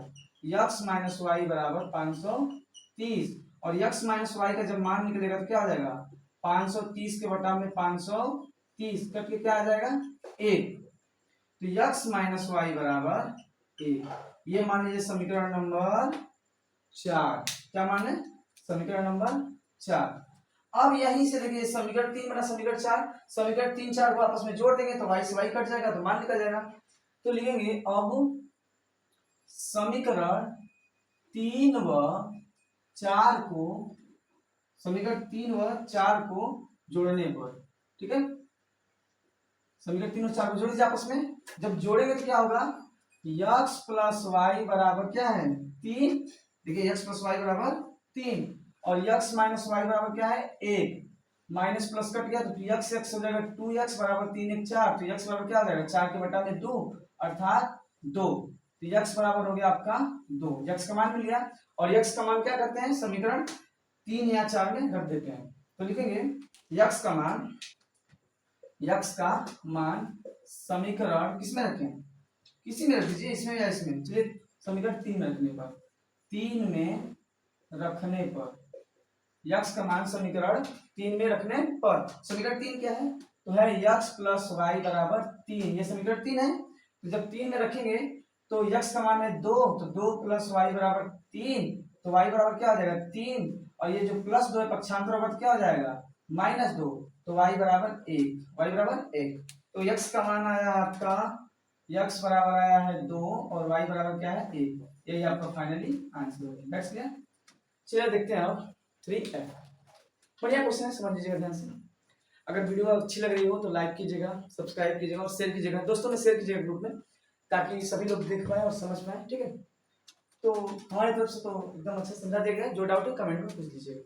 x माइनस वाई बराबर 530, और x माइनस वाई का जब मान निकलेगा तो क्या आ जाएगा, 530 के बटा में 530 कट के क्या आ जाएगा 1, तो x माइनस वाई बराबर 1, ये मान लीजिए समीकरण नंबर 4। क्या माने, समीकरण नंबर 4। अब यहीं से देखिए समीकरण 3 बना समीकरण 4, समीकरण 3 4 को आपस में जोड़ देंगे तो y से y कट जाएगा, तो मान निकल जाएगा। तो लिखेंगे अब समीकरण 3 व 4 को, समीकरण 3 व 4 को जोड़ने पर, ठीक है, समीकरण 3 और 4 को जोड़ दीजिए आपस में। जब जोड़ेंगे तो क्या होगा, x प्लस वाई बराबर क्या है 3, देखिए x प्लस वाई बराबर 3, और x माइनस वाई बराबर क्या है 1, माइनस प्लस कट गया तो x x हो जाएगा 2x बराबर 3 1 4, तो x बराबर क्या हो जाएगा 4 के बटा में 2 अर्थात 2, तो x बराबर हो गया आपका 2, x का मान मिल गया। और x का मान क्या करते हैं, समीकरण 3 या 4 में रख देते हैं, तो लिखेंगे x का मान समीकरण किसमें रखें, किसी में रख दीजिए, इसमें या इसमें, चलिए समीकरण 3 में रखने पर, 3 में रखने पर x का मान समीकरण 3 में रखने पर, समीकरण 3 क्या है, तो है x प्लस वाई बराबर 3, ये समीकरण 3 है। तो जब 3 में रखेंगे तो x का मान है 2, तो 2 प्लस वाई बराबर 3, तो y बराबर क्या हो जाएगा 3, और ये जो प्लस 2 है पक्षांतर होगा तो क्या हो जाएगा -2, तो y बराबर 1, तो x का मान आया आपका, x बराबर आया है 2 और y बराबर क्या है 1, यही आपका फाइनली आंसर हो गया। That's clear. चलिए देखते हैं अब 3F, बढ़िया क्वेश्चन है, समझ लीजिएगा ध्यान से। अगर वीडियो अच्छी लग रही हो तो लाइक कीजिएगा, सब्सक्राइब कीजिएगा और शेयर कीजिएगा, दोस्तों में शेयर कीजिएगा ग्रुप में, ताकि सभी लोग देख पाए और समझ पाए, ठीक है। तो हमारी तरफ से तो एकदम अच्छा समझा दिया गया, जो डाउट है कमेंट में पूछ लीजिएगा।